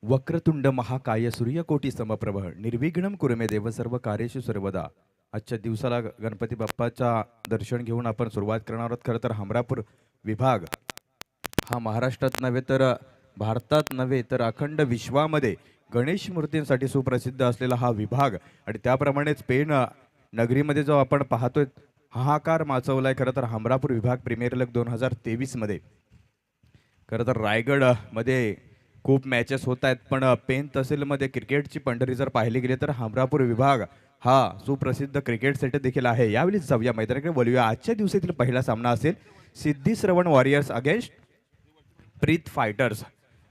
वक्रतुंड महाकाय सूर्यकोटी समप्रभ निर्विघ्नं कुरु मे देव सर्व कार्येषु सर्वदा. आजच्या दिवसाला गणपती बाप्पाचा दर्शन घेऊन आपण सुरुवात करणार आहोत. खरं तर हमरापूर विभाग हा महाराष्ट्रात नव्हे तर भारतात नव्हे तर अखंड विश्वामध्ये गणेश मूर्तींसाठी सुप्रसिद्ध असलेला हा विभाग आणि त्याप्रमाणेच पेण नगरीमध्ये जो आपण पाहतोय हाहाकार माचवलाय. खरं तर हमरापूर विभाग प्रीमियर लीग 2023 मध्ये. खरं तर रायगड मध्ये खूप मॅचेस होत आहेत, पण पेन तहसीलमध्ये क्रिकेटची पंढरी जर पाहिली गेली तर हमरापूर विभाग हा सुप्रसिद्ध क्रिकेट सेट देखील आहे. यावेळी जाऊया मैदानाकडे बोलूया. आजच्या दिवसातील पहिला सामना असेल सिद्धी श्रवण वॉरियर्स अगेन्स्ट प्रीत फायटर्स.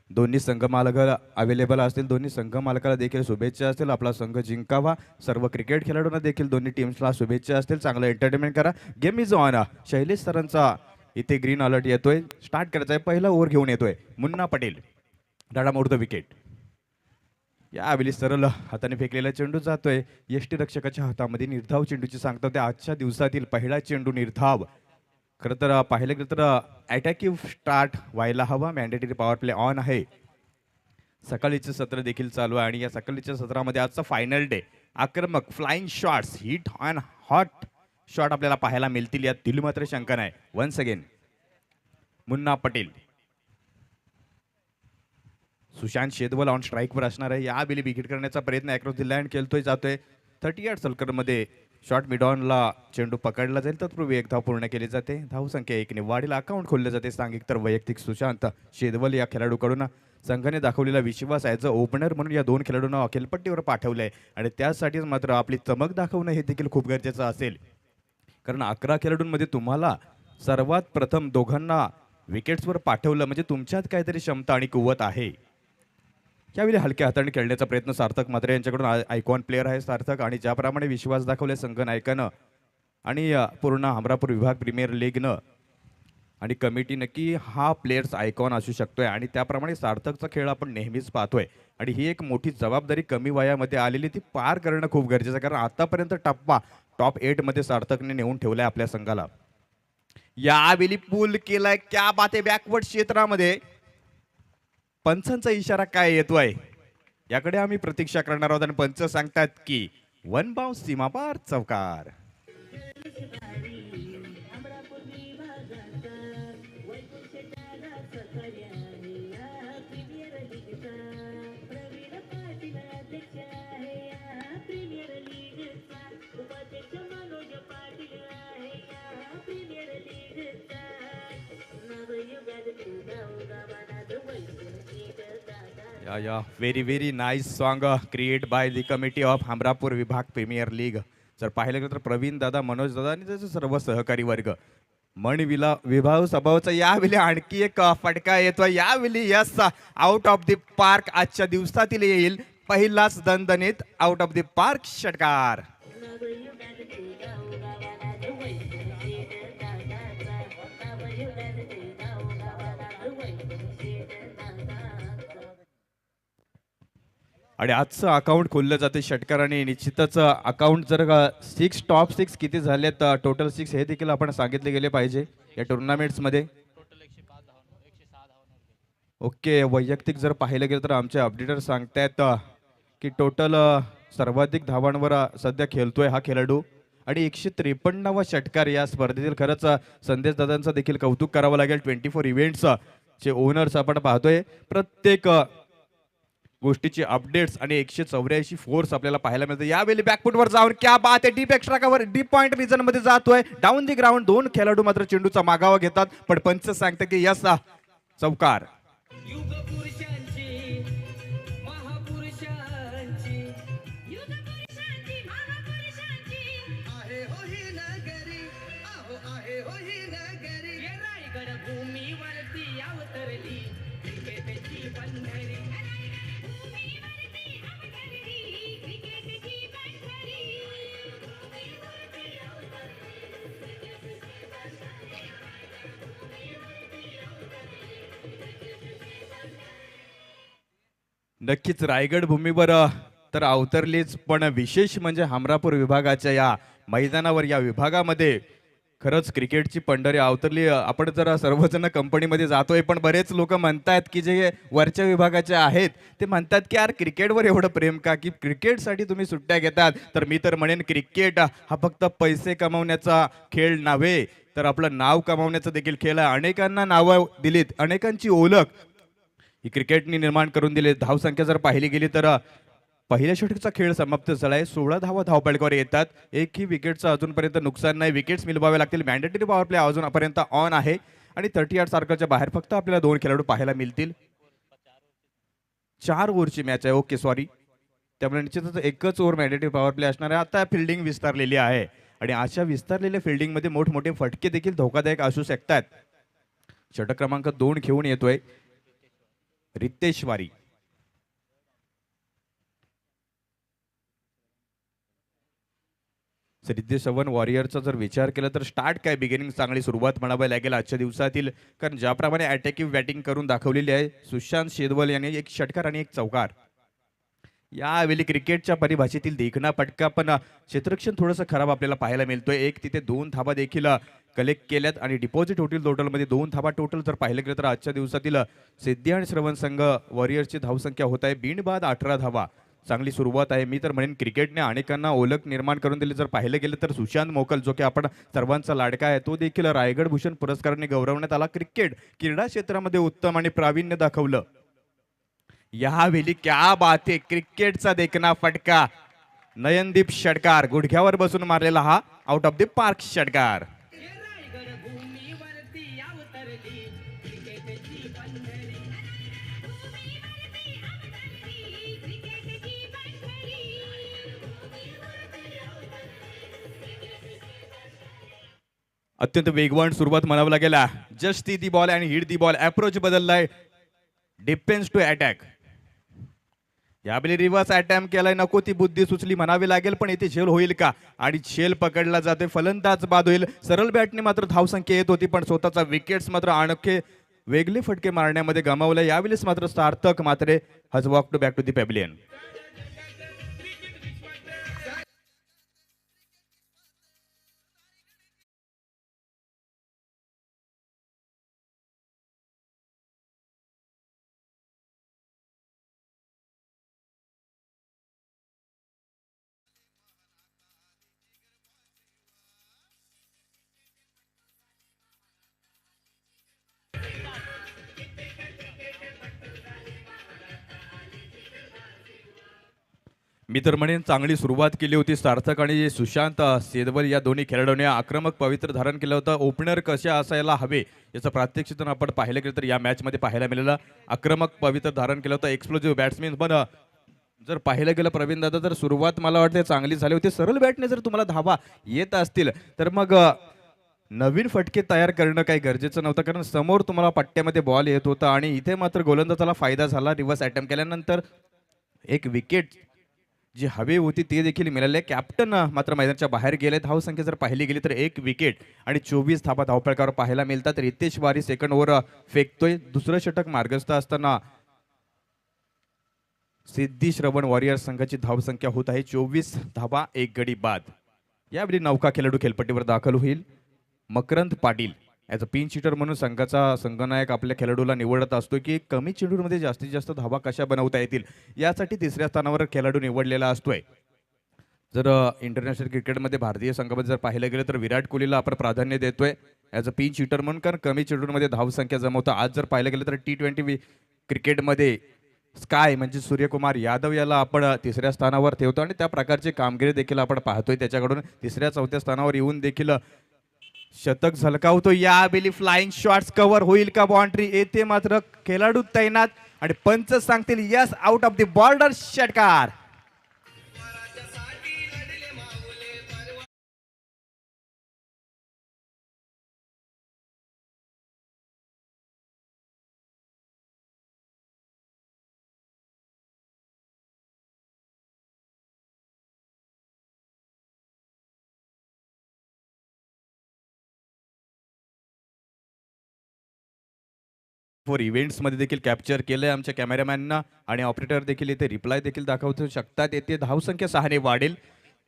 दोन्ही संघ मालक अवेलेबल असतील. दोन्ही संघ मालकाला देखील शुभेच्छा असतील. आपला संघ जिंकावा. सर्व क्रिकेट खेळाडूंना देखील दोन्ही टीम्सला शुभेच्छा असतील. चांगलं एंटरटेनमेंट करा. Game is on. शैलेश सरांचा इथे ग्रीन अलर्ट येतोय. स्टार्ट करायचा आहे. पहिला ओव्हर घेऊन येतोय मुन्ना पटेल. डाडा मोड द विकेट. यावेळी सरळ हाताने फेकलेला चेंडू जातोय यष्टी रक्षकाच्या हातामध्ये. निर्धाव चेंडूची सांगता होते. आजच्या दिवसातील पहिला चेंडू निर्धाव. खरं तर पाहिलं गेलं तर अटॅकिव्ह स्टार्ट व्हायला हवा. मॅन्डेटरी पॉवर प्ले ऑन आहे. सकाळीचे सत्र देखील चालू आहे आणि या सकाळीच्या सत्रामध्ये आजचा फायनल डे. आक्रमक flying shots hit on hot shot आपल्याला पाहायला मिळतील. यात दिल मात्र शंका नाही. Once again Munna Patel. Sushant Shedwal on स्ट्राईकवर असणार आहे. या बेली विकेट करण्याचा प्रयत्न अक्रॉस द लँड केलतोय जातोय 38 सर्कलमध्ये. शॉट मिडॉनला चेंडू पकडला जाईल. तत्पूर्वी एक धाव पूर्ण केली जाते. धावसंख्या 1 ने वाढीला अकाउंट खोलले जाते. सांघिक तर वैयक्तिक सुशांत शेदवल या खेळाडूकडून संघाने दाखवलेला विश्वास आहे. ओपनर म्हणून या दोन खेळाडूंना अखेलपट्टीवर पाठवलंय आणि त्यासाठीच मात्र आपली चमक दाखवणं हे देखील खूप गरजेचं असेल. कारण 11 खेळाडूंमध्ये तुम्हाला सर्वात प्रथम दोघांना विकेट्सवर पाठवलं म्हणजे तुमच्यात काहीतरी क्षमता आणि कुवत आहे. यावेळी हलक्या हाताने खेळण्याचा प्रयत्न सार्थक मात्र यांच्याकडून. आयकॉन प्लेअर आहे सार्थक आणि ज्याप्रमाणे विश्वास दाखवले संघ नायकानं आणि पूर्ण हमरापूर विभाग प्रीमियर लीगनं आणि कमिटी नक्की हा प्लेयर्स आयकॉन असू शकतोय आणि त्याप्रमाणे सार्थकचा खेळ आपण नेहमीच पाहतोय आणि ही एक मोठी जबाबदारी कमी वयामध्ये आलेली ती पार करणं खूप गरजेचं आहे. कारण आतापर्यंत टप्पा टॉप 8 मध्ये सार्थकने नेऊन ठेवलाय आपल्या संघाला. यावेळी पूल केलाय. क्या बात आहे. बॅकवर्ड क्षेत्रामध्ये पंचांचा इशारा काय येतोय याकडे आम्ही प्रतीक्षा करणार आहोत आणि पंच सांगतात की वन बाउंस सीमापार चौकार. या very nice song create by the committee of Hamrapur विभाग प्रीमियर लीग. जर पाहिलं गेलं तर प्रवीण दादा, मनोज दादा आणि त्याचे सर्व सहकारी वर्ग. विभाग स्वभावाचा यावेळी आणखी एक फटका येतो. यावेळी yes out of the park. आजच्या दिवसातील येईल पहिलाच दणदणीत आउट ऑफ द पार्क षटकार. आणि आजचं अकाउंट खोललं जाते षटकाराने. निश्चितच अकाउंट जर 6 टॉप 6 किती झालेत टोटल 6 हे देखील आपण सांगितले गेले पाहिजे या टुर्नामेंट्स मध्ये. ओके वैयक्तिक जर पाहिलं गेलं तर आमचे अपडेटर सांगतायत की टोटल सर्वाधिक धावांवर सध्या खेळतोय हा खेळाडू आणि 153वा षटकार या स्पर्धेतील. खरंच संदेश दादांचं देखील कौतुक करावं लागेल. 24 इव्हेंट्स चे ओनर्स आपण पाहतोय. प्रत्येक गोष्टीची अपडेट्स आणि 184 फोर्स आपल्याला पाहायला मिळते. यावेळी बॅकफुटवर जाऊन क्या बात आहे. Deep extra cover deep point region मध्ये जातोय. Down the ground. दोन खेळाडू मात्र चेंडूचा मागावा घेतात पण पंच सांगते की यस चौकार. नक्कीच रायगड भूमीवर तर अवतरलीच, पण विशेष म्हणजे हमरापूर विभागाच्या या मैदानावर या विभागामध्ये खरंच क्रिकेटची पंढरी अवतरली. आपण जरा सर्वजण कंपनीमध्ये जातोय, पण बरेच लोक म्हणतात की जे वरच्या विभागाचे आहेत ते म्हणतात की यार क्रिकेटवर एवढं प्रेम का, की क्रिकेटसाठी तुम्ही सुट्ट्या घेतात. तर मी तर म्हणेन क्रिकेट हा फक्त पैसे कमवण्याचा खेळ नव्हे, तर आपलं नाव कमावण्याचा देखील खेळ आहे. अनेकांना नावं दिलीत, अनेकांची ओळख ही क्रिकेटने निर्माण करून दिली. धावसंख्या जर पाहिली गेली तर पहिल्या षटकाचा खेळ समाप्त झालाय. 16 धावा धावपळकावर येतात. एकही विकेटचं अजूनपर्यंत नुकसान नाही. विकेट्स मिळवावे लागतील. मॅन्डेटरी पॉवर प्ले अजूनपर्यंत ऑन आहे आणि 38 सर्कलच्या बाहेर फक्त आपल्याला 2 खेळाडू पाहायला मिळतील. 4 ओव्हरची मॅच आहे. Okay sorry. त्यामुळे निश्चितच एकच ओव्हर मॅन्डेटरी पॉवर प्ले असणार आहे. आता फिल्डिंग विस्तारलेली आहे आणि अशा विस्तारलेल्या फिल्डिंगमध्ये मोठमोठे फटके देखील धोकादायक असू शकतात. षटक क्रमांक 2 घेऊन येतोय रितेश वारी. रितेश चव्हाण वॉरियरचा जर विचार केला तर स्टार्ट काय बिगिनिंग चांगली सुरुवात म्हणावी लागेल आजच्या दिवसातील, कारण ज्याप्रमाणे अटॅकिव्ह बॅटिंग करून दाखवलेली आहे सुशांत शेदवल यांनी एक षटकार आणि एक चौकार. यावेळी क्रिकेटच्या परिभाषेतील देखणा फटका, पण क्षेत्ररक्षण थोडंसं खराब आपल्याला पाहायला मिळतोय. एक तिथे 2 धाबा देखील कलेक्ट केल्यात आणि डिपॉझिट होतील टोटलमध्ये 2 धाबा टोटल जर पाहिलं गेलं तर आजच्या दिवसातील सिद्धी आणि श्रवण संघ वॉरियर्सची धावसंख्या होत आहे बिनबाद 18 धावा. चांगली सुरुवात आहे. मी तर म्हणेन क्रिकेटने अनेकांना ओळख निर्माण करून दिली. जर पाहिलं गेलं तर सुशांत मोकल जो की आपण सर्वांचा लाडका आहे, तो देखील रायगड भूषण पुरस्काराने गौरवण्यात आला. क्रीडा क्षेत्रामध्ये उत्तम आणि प्रावीण्य दाखवलं. यावेळी क्या बात आहे, क्रिकेटचा देखना फटका. नयनदीप षटकार गुडघ्यावर बसून मारलेला हा आउट ऑफ द पार्क षटकार. अत्यंत वेगवान सुरुवात म्हणावं लागेल. जस्ट ती बॉल आणि हिट दी बॉल. अप्रोच बदललाय. Defence to attack. यावेळी रिव्हर्स अटॅम्प केलाय. नको ती बुद्धी सुचली म्हणावी लागेल, पण इथे झेल होईल का? आणि झेल पकडला जातोय. फलंदाज बाद होईल. सरळ बॅटने मात्र धावसंख्या येत होती, पण स्वतःचा विकेट्स मात्र अनोखे वेगळे फटके मारण्यामध्ये गमावले. यावेळेस मात्र सार्थक मात्र has walk to back to the pavilion. मी तर म्हणेन चांगली सुरुवात केली होती सार्थक आणि सुशांत सेदवल या दोन्ही खेळाडूंनी आक्रमक पवित्र धारण केलं होतं. ओपनर कसे असायला हवे याचं प्रात्यक्षिक आपण पाहिलं गेलं तर या मॅच मध्ये पाहायला मिळालं. आक्रमक पवित्र धारण केलं होतं. Explosive batsman. पण जर पाहिलं गेलं प्रवीण दादा तर सुरुवात मला वाटते चांगली झाली होती. सरळ बॅटने जर तुम्हाला धावा येत असतील तर मग नवीन फटके तयार करणं काही गरजेचं नव्हतं, कारण समोर तुम्हाला पट्ट्यामध्ये बॉल येत होता आणि इथे मात्र गोलंदाजाला फायदा झाला. रिव्हर्स अटेम्प्ट केल्यानंतर एक विकेट जी हवी होती ते देखील मिळाले. कॅप्टन मात्र मैदानाच्या बाहेर गेले. धावसंख्या जर पाहिली गेली तर 1 विकेट आणि 24 धाबा धावपळकावर पाहायला मिळतात. रितेश वारी सेकंड ओव्हर फेकतोय. दुसरं षटक मार्गस्थ असताना सिद्धी श्रवण वॉरियर संघाची धावसंख्या होत आहे 24 धाबा 1 गडी बाद. यावेळी नौका खेळाडू खेळपट्टीवर दाखल होईल. Makarand Patil as a pinch hitter म्हणून संघाचा संघनायक आपल्या खेळाडूला निवडत असतो की कमी चेंडूमध्ये जास्तीत जास्त धावा कशा बनवता येतील यासाठी तिसऱ्या स्थानावर खेळाडू निवडलेला असतोय. जर इंटरनॅशनल क्रिकेटमध्ये भारतीय संघामध्ये जर पाहिलं गेलं तर विराट कोहलीला आपण प्राधान्य देतोय ॲज अ पिन शिटर म्हणून, कारण कमी चेंडूमध्ये धावसंख्या जमवतं. आज जर पाहिलं गेलं तर T20 क्रिकेटमध्ये स्काय म्हणजे सूर्यकुमार यादव याला आपण तिसऱ्या स्थानावर ठेवतो आणि त्या प्रकारची कामगिरी देखील आपण पाहतोय त्याच्याकडून. तिसऱ्या चौथ्या स्थानावर येऊन देखील शतक झलकावतो. यावेळी फ्लाइंग शॉट्स कव्हर होईल का? बाउंड्री येते मात्र खेळाडू तैनात आणि पंच सांगतील yes out of the border षटकार. फॉर इव्हेंट्समध्ये देखील कॅप्चर केलंय आमच्या कॅमेरामॅनना आणि ऑपरेटर देखील इथे रिप्लाय देखील दाखवू शकतात. येथे धावसंख्या 6 ने वाढेल.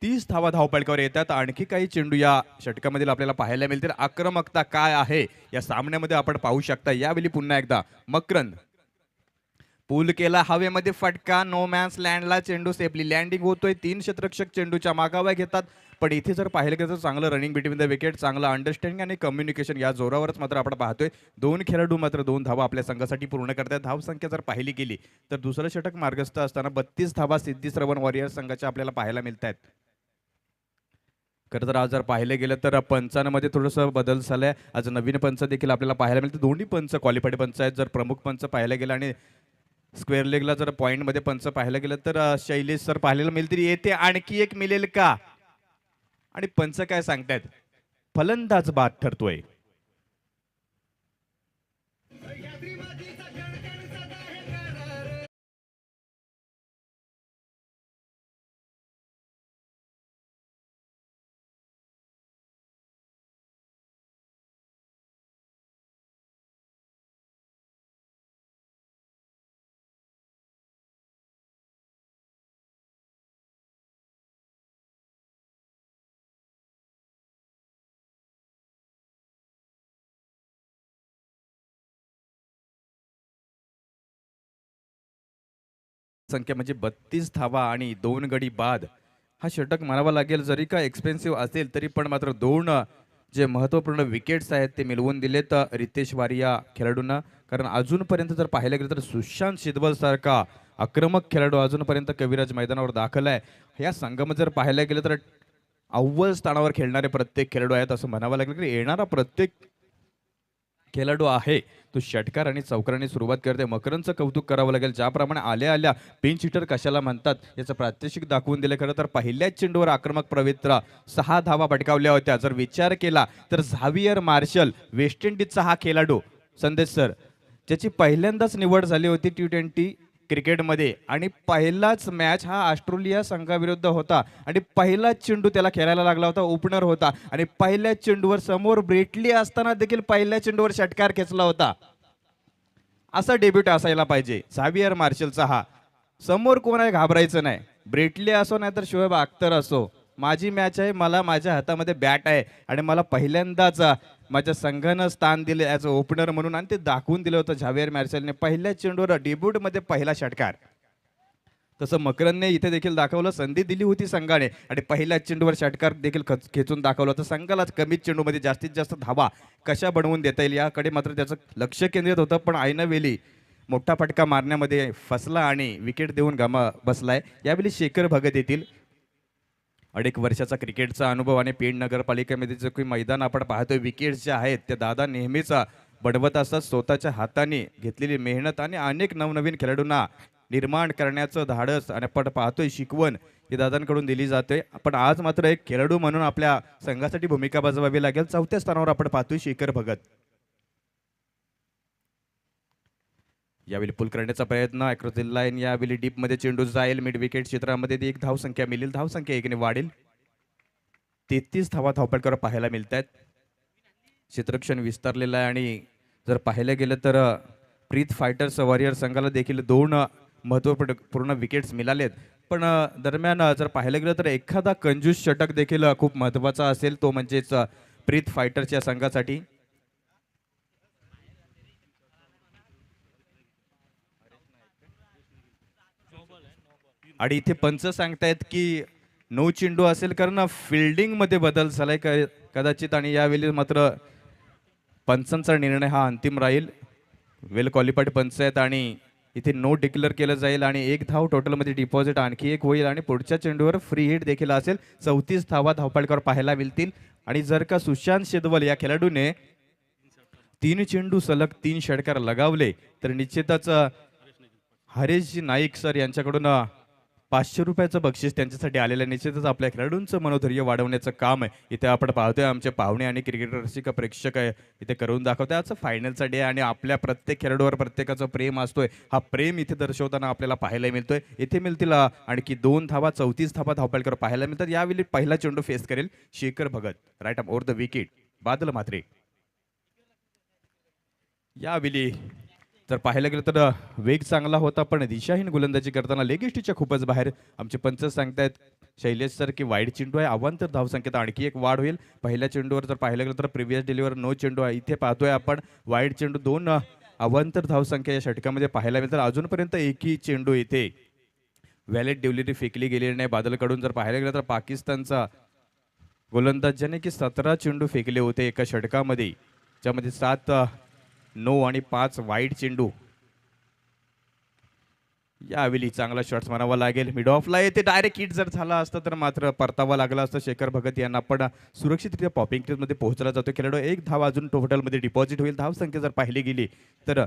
30 धावा धावपळकावर येतात. आणखी काही चेंडू या षटकामधील आपल्याला पाहायला मिळतील. आक्रमकता काय आहे या सामन्यामध्ये आपण पाहू शकता. यावेळी पुन्हा एकदा मकरंद पूल केला, हवेमध्ये फटका, नो मॅन्स लँडला चेंडू सेफली लँडिंग होतोय. 3 क्षेत्ररक्षक चेंडूच्या मागाव्या घेतात. पण इथे जर पाहिलं गेलं तर चांगलं रनिंग बिटवीन द विकेट, चांगलं अंडरस्टँडिंग आणि कम्युनिकेशन या जोरावरच मात्र आपण पाहतोय. 2 खेळाडू मात्र 2 धावा आपल्या संघासाठी पूर्ण करतात. धावसंख्या जर पाहिली गेली तर दुसरं षटक मार्गस्थ असताना 32 धावा सिद्धी श्रवण वॉरियर संघाच्या आपल्याला पाहायला मिळत आहेत. खरं तर आज जर पाहिलं गेलं तर पंचांमध्ये थोडंसं बदल झालाय. आज नवीन पंच देखील आपल्याला पाहायला मिळते. दोन्ही पंच क्वालिफाईड पंच आहेत. जर प्रमुख पंच पाहायला गेलं आणि स्क्वेअर लेगला जर पॉईंटमध्ये पंच पाहायला गेलं तर शैलेश सर पाहायला मिळतील. येथे आणखी एक मिळेल का? आणि पंच काय सांगतायत? फलंदाज बाद ठरतोय. संख्या म्हणजे 32 धावा आणि 2 गडी बाद. हा षटक म्हणावा लागेल. जरी का एक्सपेन्सिव्ह असेल तरी पण मात्र 2 जे महत्त्वपूर्ण विकेट्स आहेत ते मिळवून दिलेत रितेश वारी या खेळाडूंना. कारण अजूनपर्यंत जर पाहायला गेलं तर सुशांत शिदवल सारखा आक्रमक खेळाडू अजूनपर्यंत कविराज मैदानावर दाखल आहे. या संघामध्ये जर पाहायला गेलं तर अव्वल स्थानावर खेळणारे प्रत्येक खेळाडू आहेत असं म्हणावं लागेल. की येणारा प्रत्येक खेळाडू आहे तो षटकार आणि चौकारांनी सुरुवात करते. मकरंदचं कौतुक करावं लागेल. ज्याप्रमाणे आल्या आल्या पिंच हिटर कशाला म्हणतात याचं प्रात्यक्षिक दाखवून दिले. खरं तर पहिल्याच चेंडूवर आक्रमक प्रवित्रा 6 धावा पटकावल्या होत्या. जर विचार केला तर झावियर मार्शल वेस्ट इंडिजचा हा खेळाडू संदेश सर ज्याची पहिल्यांदाच निवड झाली होती T20 क्रिकेटमध्ये आणि पहिलाच मॅच हा ऑस्ट्रेलिया संघाविरुद्ध होता आणि पहिलाच चेंडू त्याला खेळायला लागला होता. ओपनर होता आणि पहिल्याच चेंडूवर समोर ब्रेटली असताना देखील पहिल्या चेंडूवर षटकार खेचला होता. असा डेब्यूट असायला पाहिजे झावियर मार्शलचा हा. समोर कोण आहे घाबरायचं नाही. ब्रेटली असो नाही तर शोएब अख्तर असो, माझी मॅच आहे, मला माझ्या हातामध्ये बॅट आहे आणि मला पहिल्यांदाच माझ्या संघानं स्थान दिले ॲज अ ओपनर म्हणून आणि ते दाखवून दिलं होतं झावियर मार्शलने पहिल्या चेंडूवर डेब्यूटमध्ये पहिला षटकार. तसं मकरंदने इथे देखील दाखवलं. संधी दिली होती संघाने आणि पहिल्या चेंडूवर षटकार देखील खेचून दाखवलं होतं. संघाला कमीत चेंडूमध्ये जास्तीत जास्त धावा कशा बनवून देता येईल याकडे मात्र त्याचं लक्ष केंद्रित होतं. पण ऐनवेळी मोठा फटका मारण्यामध्ये फसला आणि विकेट देऊन गमा बसलाय. यावेळी शेखर भगत येतील. 2.5 वर्षाचा क्रिकेटचा अनुभव आणि पेण नगरपालिकेमध्ये जे काही मैदान आपण पाहतोय विकेट्स जे आहेत ते दादा नेहमीच बनवत असतात. स्वतःच्या हाताने घेतलेली मेहनत आणि अनेक नवनवीन खेळाडूंना निर्माण करण्याचं धाडस आणि आपण पाहतोय शिकवण ही दादांकडून दिली जाते. पण आज मात्र एक खेळाडू म्हणून आपल्या संघासाठी भूमिका बजावावी लागेल. 4थ्या स्थानावर आपण पाहतोय शेखर भगत. यावेळी पुल करण्याचा प्रयत्न अक्रॉस द लाईन. यावेळी डीप मध्ये चेंडू जाईल. मिड विकेट क्षेत्रामध्ये एक धावसंख्या मिळेल. धावसंख्या 1 ने वाढेल. 33 धावा धावपटकावर पाहायला मिळत आहेत. क्षेत्ररक्षण विस्तारलेलं आहे आणि जर पाहायला गेलं तर प्रीत फायटर्स वॉरियर संघाला देखील 2 महत्त्वपूर्ण विकेट्स मिळालेत. पण दरम्यान जर पाहायला गेलं तर एखादा कंजूस षटक देखील खूप महत्त्वाचा असेल. तो म्हणजेच प्रीत फायटर्सच्या संघासाठी. आणि इथे पंच सांगतायत की नो चेंडू असेल कारण फिल्डिंग मध्ये बदल झालाय कदाचित आणि यावेळी मात्र पंचांचा निर्णय हा अंतिम राहील. वेल क्वालिफाईड पंच आहेत आणि इथे नो डिक्लेअर केलं जाईल आणि 1 धाव टोटलमध्ये डिपॉझिट आणखी एक होईल आणि पुढच्या चेंडूवर फ्री हिट देखील असेल. 34 धावा धावपळकावर पाहायला मिळतील. आणि जर का सुशांत शिदवल या खेळाडूने 3 चेंडू सलग 3 षटकार लगावले तर निश्चितच हरेशजी नाईक सर यांच्याकडून 500 रुपयाचं बक्षीस त्यांच्यासाठी आलेलं आहे. निश्चितच आपल्या खेळाडूंचं मनोधैर्य वाढवण्याचं काम आहे इथे आपण पाहतोय. आमचे पाहुणे आणि क्रिकेट रसिक प्रेक्षक आहे इथे करून दाखवतोय. आजचं फायनलचा डे आणि आपल्या प्रत्येक खेळाडूवर प्रत्येकाचं प्रेम असतोय. हा प्रेम इथे दर्शवताना आपल्याला पाहायला मिळतोय. इथे मिळतील आणखी 2 धावा. 34 धावा धावपळकर पाहायला मिळतात. यावेळी पहिला चेंडू फेस करेल Shekhar Bhagat. Right arm over the wicket. Badal Mhatre. यावेळी जर पाहायला गेलं तर वेग चांगला होता पण दिशाहीन गोलंदाजी करताना लेग इस्टीच्या खूपच बाहेर. आमचे पंच सांगतायत शैलेश सर की वाईड चेंडू आहे. अवांतर धावसंख्येत आणखी एक वाढ होईल. पहिल्या चेंडूवर जर पाहिलं गेलं तर प्रिव्हियस डिलिव्हर नो चेंडू आहे. इथे पाहतोय आपण वाईड चेंडू 2 अवांतर धावसंख्या या षटकामध्ये पाहायला मिळतात. अजूनपर्यंत एकही चेंडू इथे व्हॅलिड डिलिव्हरी फेकली गेलेली नाही. बादलकडून जर पाहायला गेलं तर पाकिस्तानचा गोलंदाज ज्याने की 17 चेंडू फेकले होते एका षटकामध्ये, ज्यामध्ये 7 नो आणि 5 वाईड चेंडू. यावेळी चांगला शॉट्स म्हणावा लागेल. मिड ऑफला येते डायरेक्ट हिट जर झाला असता तर मात्र परतावा लागला असता शेखर भगत यांना. पण सुरक्षितरित्या पॉपिंग क्रीजमध्ये पोहोचला जातो खेळाडू. एक धाव अजून टोटलमध्ये डिपॉझिट होईल. धावसंख्या जर पाहिली गेली तर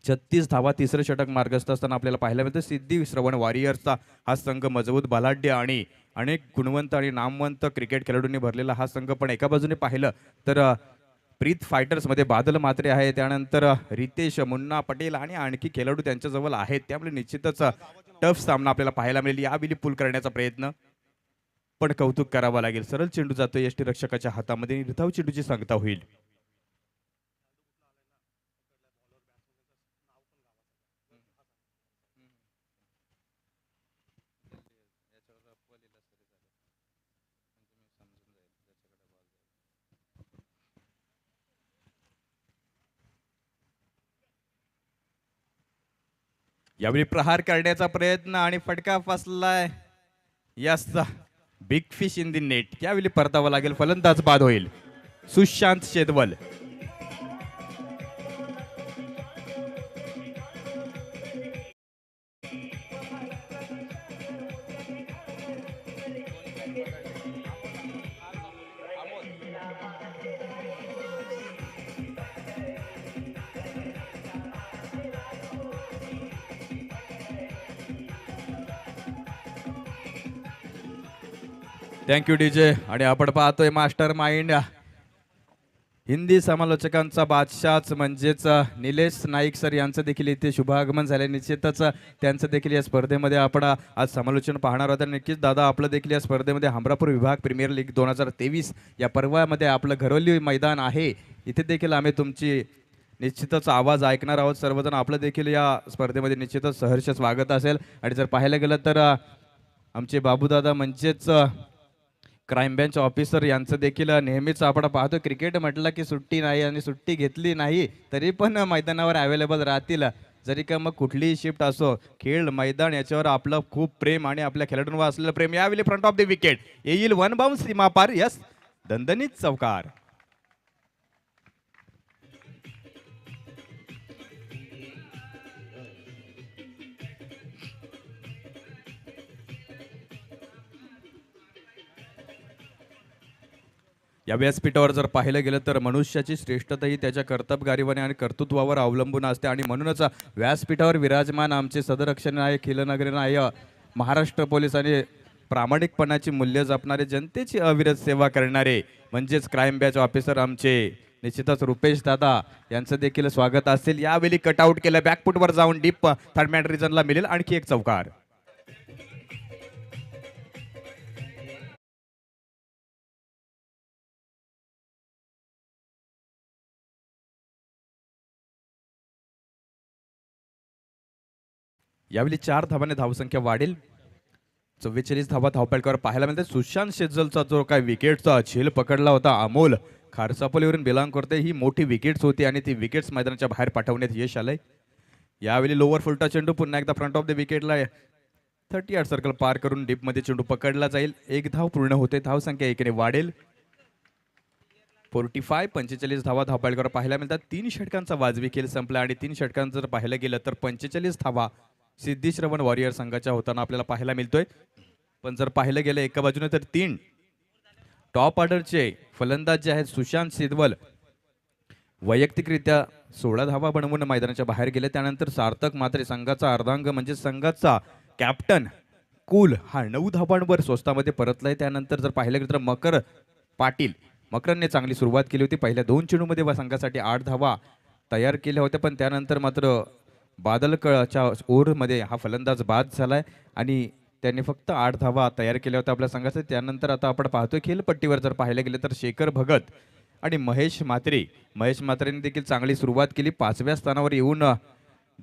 36 धावा तिसरं षटक मार्गस्थ असताना आपल्याला पाहायला मिळतं. सिद्धी श्रवण वॉरियर्सचा हा संघ मजबूत बलाढ्य आणि अनेक गुणवंत आणि नामवंत क्रिकेट खेळाडूंनी भरलेला हा संघ. पण एका बाजूने पाहिलं तर प्रीत फायटर्समध्ये बादल मात्रे आहे, त्यानंतर रितेश, मुन्ना पटेल आणि आणखी खेळाडू त्यांच्याजवळ आहेत. त्यामुळे निश्चितच टफ सामना आपल्याला पाहायला मिळेल. यावेळी पूल करण्याचा प्रयत्न पण कौतुक करावा लागेल. सरळ चेंडू जातो यष्टीरक्षकाच्या हातामध्ये. निर्धाव चेंडूची सांगता होईल. यावेळी प्रहार करण्याचा प्रयत्न आणि फटका फसलाय. Yes, big fish in the net. यावेळी परतावा लागेल. फलंदाज बाद होईल सुशांत शेदवल. Thank you DJ. आणि आपण पाहतोय मास्टर माइंड हिंदी समालोचकांचा बादशाच म्हणजेच निलेश नाईक सर यांचं देखील इथे शुभागमन झाले. निश्चितच त्यांचं देखील या स्पर्धेमध्ये आपण आज समालोचन पाहणार आहोत. नक्कीच दादा आपलं देखील या स्पर्धेमध्ये हमरापूर विभाग प्रीमियर लीग 2023 या पर्वामध्ये आपलं घरवली मैदान आहे. इथे देखील आम्ही तुमची निश्चितच आवाज ऐकणार आहोत सर्वजण. आपलं देखील या स्पर्धेमध्ये निश्चितच सहर्ष स्वागत असेल. आणि जर पाहायला गेलं तर आमचे बाबूदादा म्हणजेच क्राईम बेंच ऑफिसर यांचं देखील नेहमीच आपण पाहतो. क्रिकेट म्हटलं की सुट्टी नाही आणि सुट्टी घेतली नाही तरी पण मैदानावर अवेलेबल राहतील. जरी का मग कुठलीही शिफ्ट असो, खेळ मैदान याच्यावर आपलं खूप प्रेम आणि आपल्या खेळाडूंवर असलेलं प्रेम. यावेळी फ्रंट ऑफ द विकेट येईल वन बाउन्स सीमा पार. यस, दणदणीत चौकार. या व्यासपीठावर जर पाहिलं गेलं तर मनुष्याची श्रेष्ठता ही त्याच्या कर्तबगारीवाने आणि कर्तृत्वावर अवलंबून असते. आणि म्हणूनच व्यासपीठावर विराजमान आमचे सदरक्षण नायक, खिलनगरी नायक, महाराष्ट्र पोलीस आणि प्रामाणिकपणाची मूल्य जपणारे, जनतेची अविरत सेवा करणारे म्हणजेच क्राईम बॅच ऑफिसर आमचे निश्चितच रुपेश दादा यांचं देखील स्वागत असेल. यावेळी कटआउट केलं, बॅकफुटवर जाऊन डीप थर्ड मॅन रिजनला मिळेल आणखी एक चौकार. यावेळी 4 धावाने धावसंख्या वाढेल. 44 धावा धावपळकावर पाहायला मिळते. सुशांत शेजलचा जो काय विकेटचा झेल पकडला होता अमोल खारसापोलीवरून बिलॉंग करते, ही मोठी विकेट्स होती आणि ती विकेट्स मैदानाच्या बाहेर पाठवण्यात यश आलंय. यावेळी लोअर फुलटा चेंडू पुन्हा एकदा फ्रंट ऑफ द विकेटला 38 सर्कल पार करून डीपमध्ये चेंडू पकडला जाईल. एक धाव पूर्ण होते. धावसंख्या एकीने वाढेल. 45 धावा धावपळकावर पाहायला मिळतात. 3 षटकांचा वाजवी खेळ संपला आणि 3 षटकांचं जर पाहायला गेलं तर 45 धावा सिद्धी श्रवण वॉरियर संघाच्या होताना आपल्याला पाहायला मिळतोय. पण जर पाहिलं गेलं एका बाजूने तर 3 टॉप ऑर्डरचे फलंदाज जे आहेत सुशांत सिदवल वैयक्तिकरित्या 16 धावा बनवून मैदानाच्या बाहेर गेले. त्यानंतर सार्थक मात्रे संघाचा अर्धांग म्हणजे संघाचा कॅप्टन कुल हा 9 धावांवर स्वस्तामध्ये परतलाय. त्यानंतर जर पाहिलं गेलं तर मकर पाटील, मकरनने चांगली सुरुवात केली होती. पहिल्या 2 चेंडूमध्ये संघासाठी 8 धावा तयार केल्या होत्या. पण त्यानंतर मात्र बादलच्या ओव्हरमध्ये हा फलंदाज बाद झालाय आणि त्यांनी फक्त 8 धावा तयार केल्या होत्या आपल्या संघाचे. त्यानंतर आता आपण पाहतोय खेळपट्टीवर जर पाहायला गेलं तर शेखर भगत आणि महेश म्हात्रेने देखील चांगली सुरुवात केली. 5व्या स्थानावर येऊन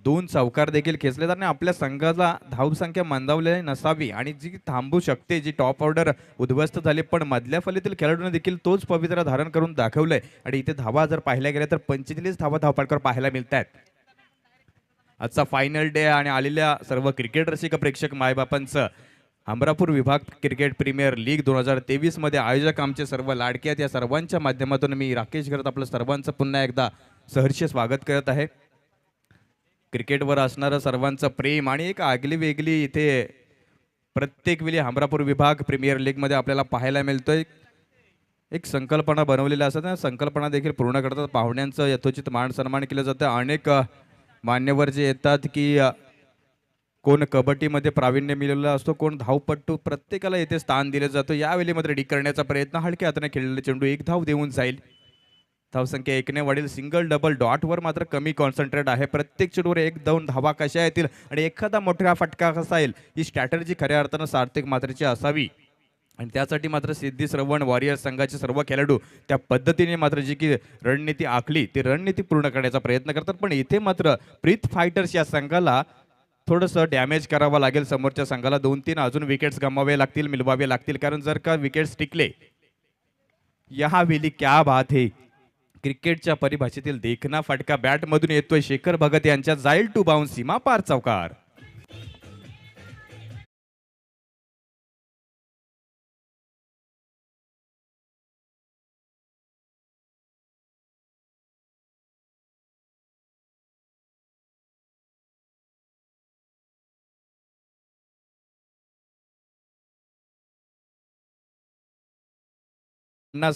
दोन चौकार देखील खेचले आणि आपल्या संघाला धावसंख्या मंदावलेली नसावी आणि जी थांबू शकते, जी टॉप ऑर्डर उद्ध्वस्त झाली, पण मधल्या फलीतील खेळाडूंनी देखील तोच पवित्रा धारण करून दाखवलंय आणि इथे धावा जर पाहिल्या गेल्या तर 45 धावा धावपळकर पाहायला मिळत आहेत. आजचा फायनल डे आणि आलेल्या सर्व क्रिकेट रसिक प्रेक्षक मायबापांचं अमरापूर विभाग क्रिकेट प्रीमियर लीग 2023 मध्ये आयोजक आमचे सर्व लाडके आहेत. या सर्वांच्या माध्यमातून मी राकेश घरत आपलं सर्वांचं पुन्हा एकदा सहर्ष स्वागत करत आहे. क्रिकेटवर असणारं सर्वांचं प्रेम आणि एक आगली वेगळी इथे प्रत्येक वेळी अमरापूर विभाग प्रीमियर लीग मध्ये आपल्याला पाहायला मिळतोय. एक संकल्पना बनवलेल्या असतात, संकल्पना देखील पूर्ण करतात. पाहुण्यांचं यथोचित मान सन्मान केलं जातं. अनेक मान्यवर जे येतात की कोण कबड्डीमध्ये प्रावीण्य मिळवलेला असतो, कोण धावपट्टू, प्रत्येकाला येथे स्थान दिलं जातं. यावेळी मात्र डिक करण्याचा प्रयत्न, हलक्या हाताने खेळलेला चेंडू एक धाव देऊन जाईल. धावसंख्या एकने वाढेल. सिंगल डबल डॉटवर मात्र कमी कॉन्सन्ट्रेट आहे. प्रत्येक चेंडूवर एक दोन धावा कशा येतील आणि एखादा मोठा फटका कसा येईल, ही स्ट्रॅटर्जी खऱ्या अर्थानं सार्थक मात्रेची असावी आणि त्यासाठी मात्र सिद्धी श्रवण वॉरियर संघाचे सर्व खेळाडू त्या पद्धतीने मात्र जी की रणनीती आखली ती रणनीती पूर्ण करण्याचा प्रयत्न करतात. पण इथे मात्र प्रीत फायटर्स या संघाला थोडंसं डॅमेज करावं लागेल. समोरच्या संघाला 2-3 अजून विकेट्स गमावे लागतील, मिळवावे लागतील, कारण जर का विकेट्स टिकले या वेळी क्या बात है, क्रिकेटच्या परिभाषेतील देखना फटका बॅटमधून येतोय. शेखर भगत यांच्या जाईल टू बाउन्स सीमा पार चौकार.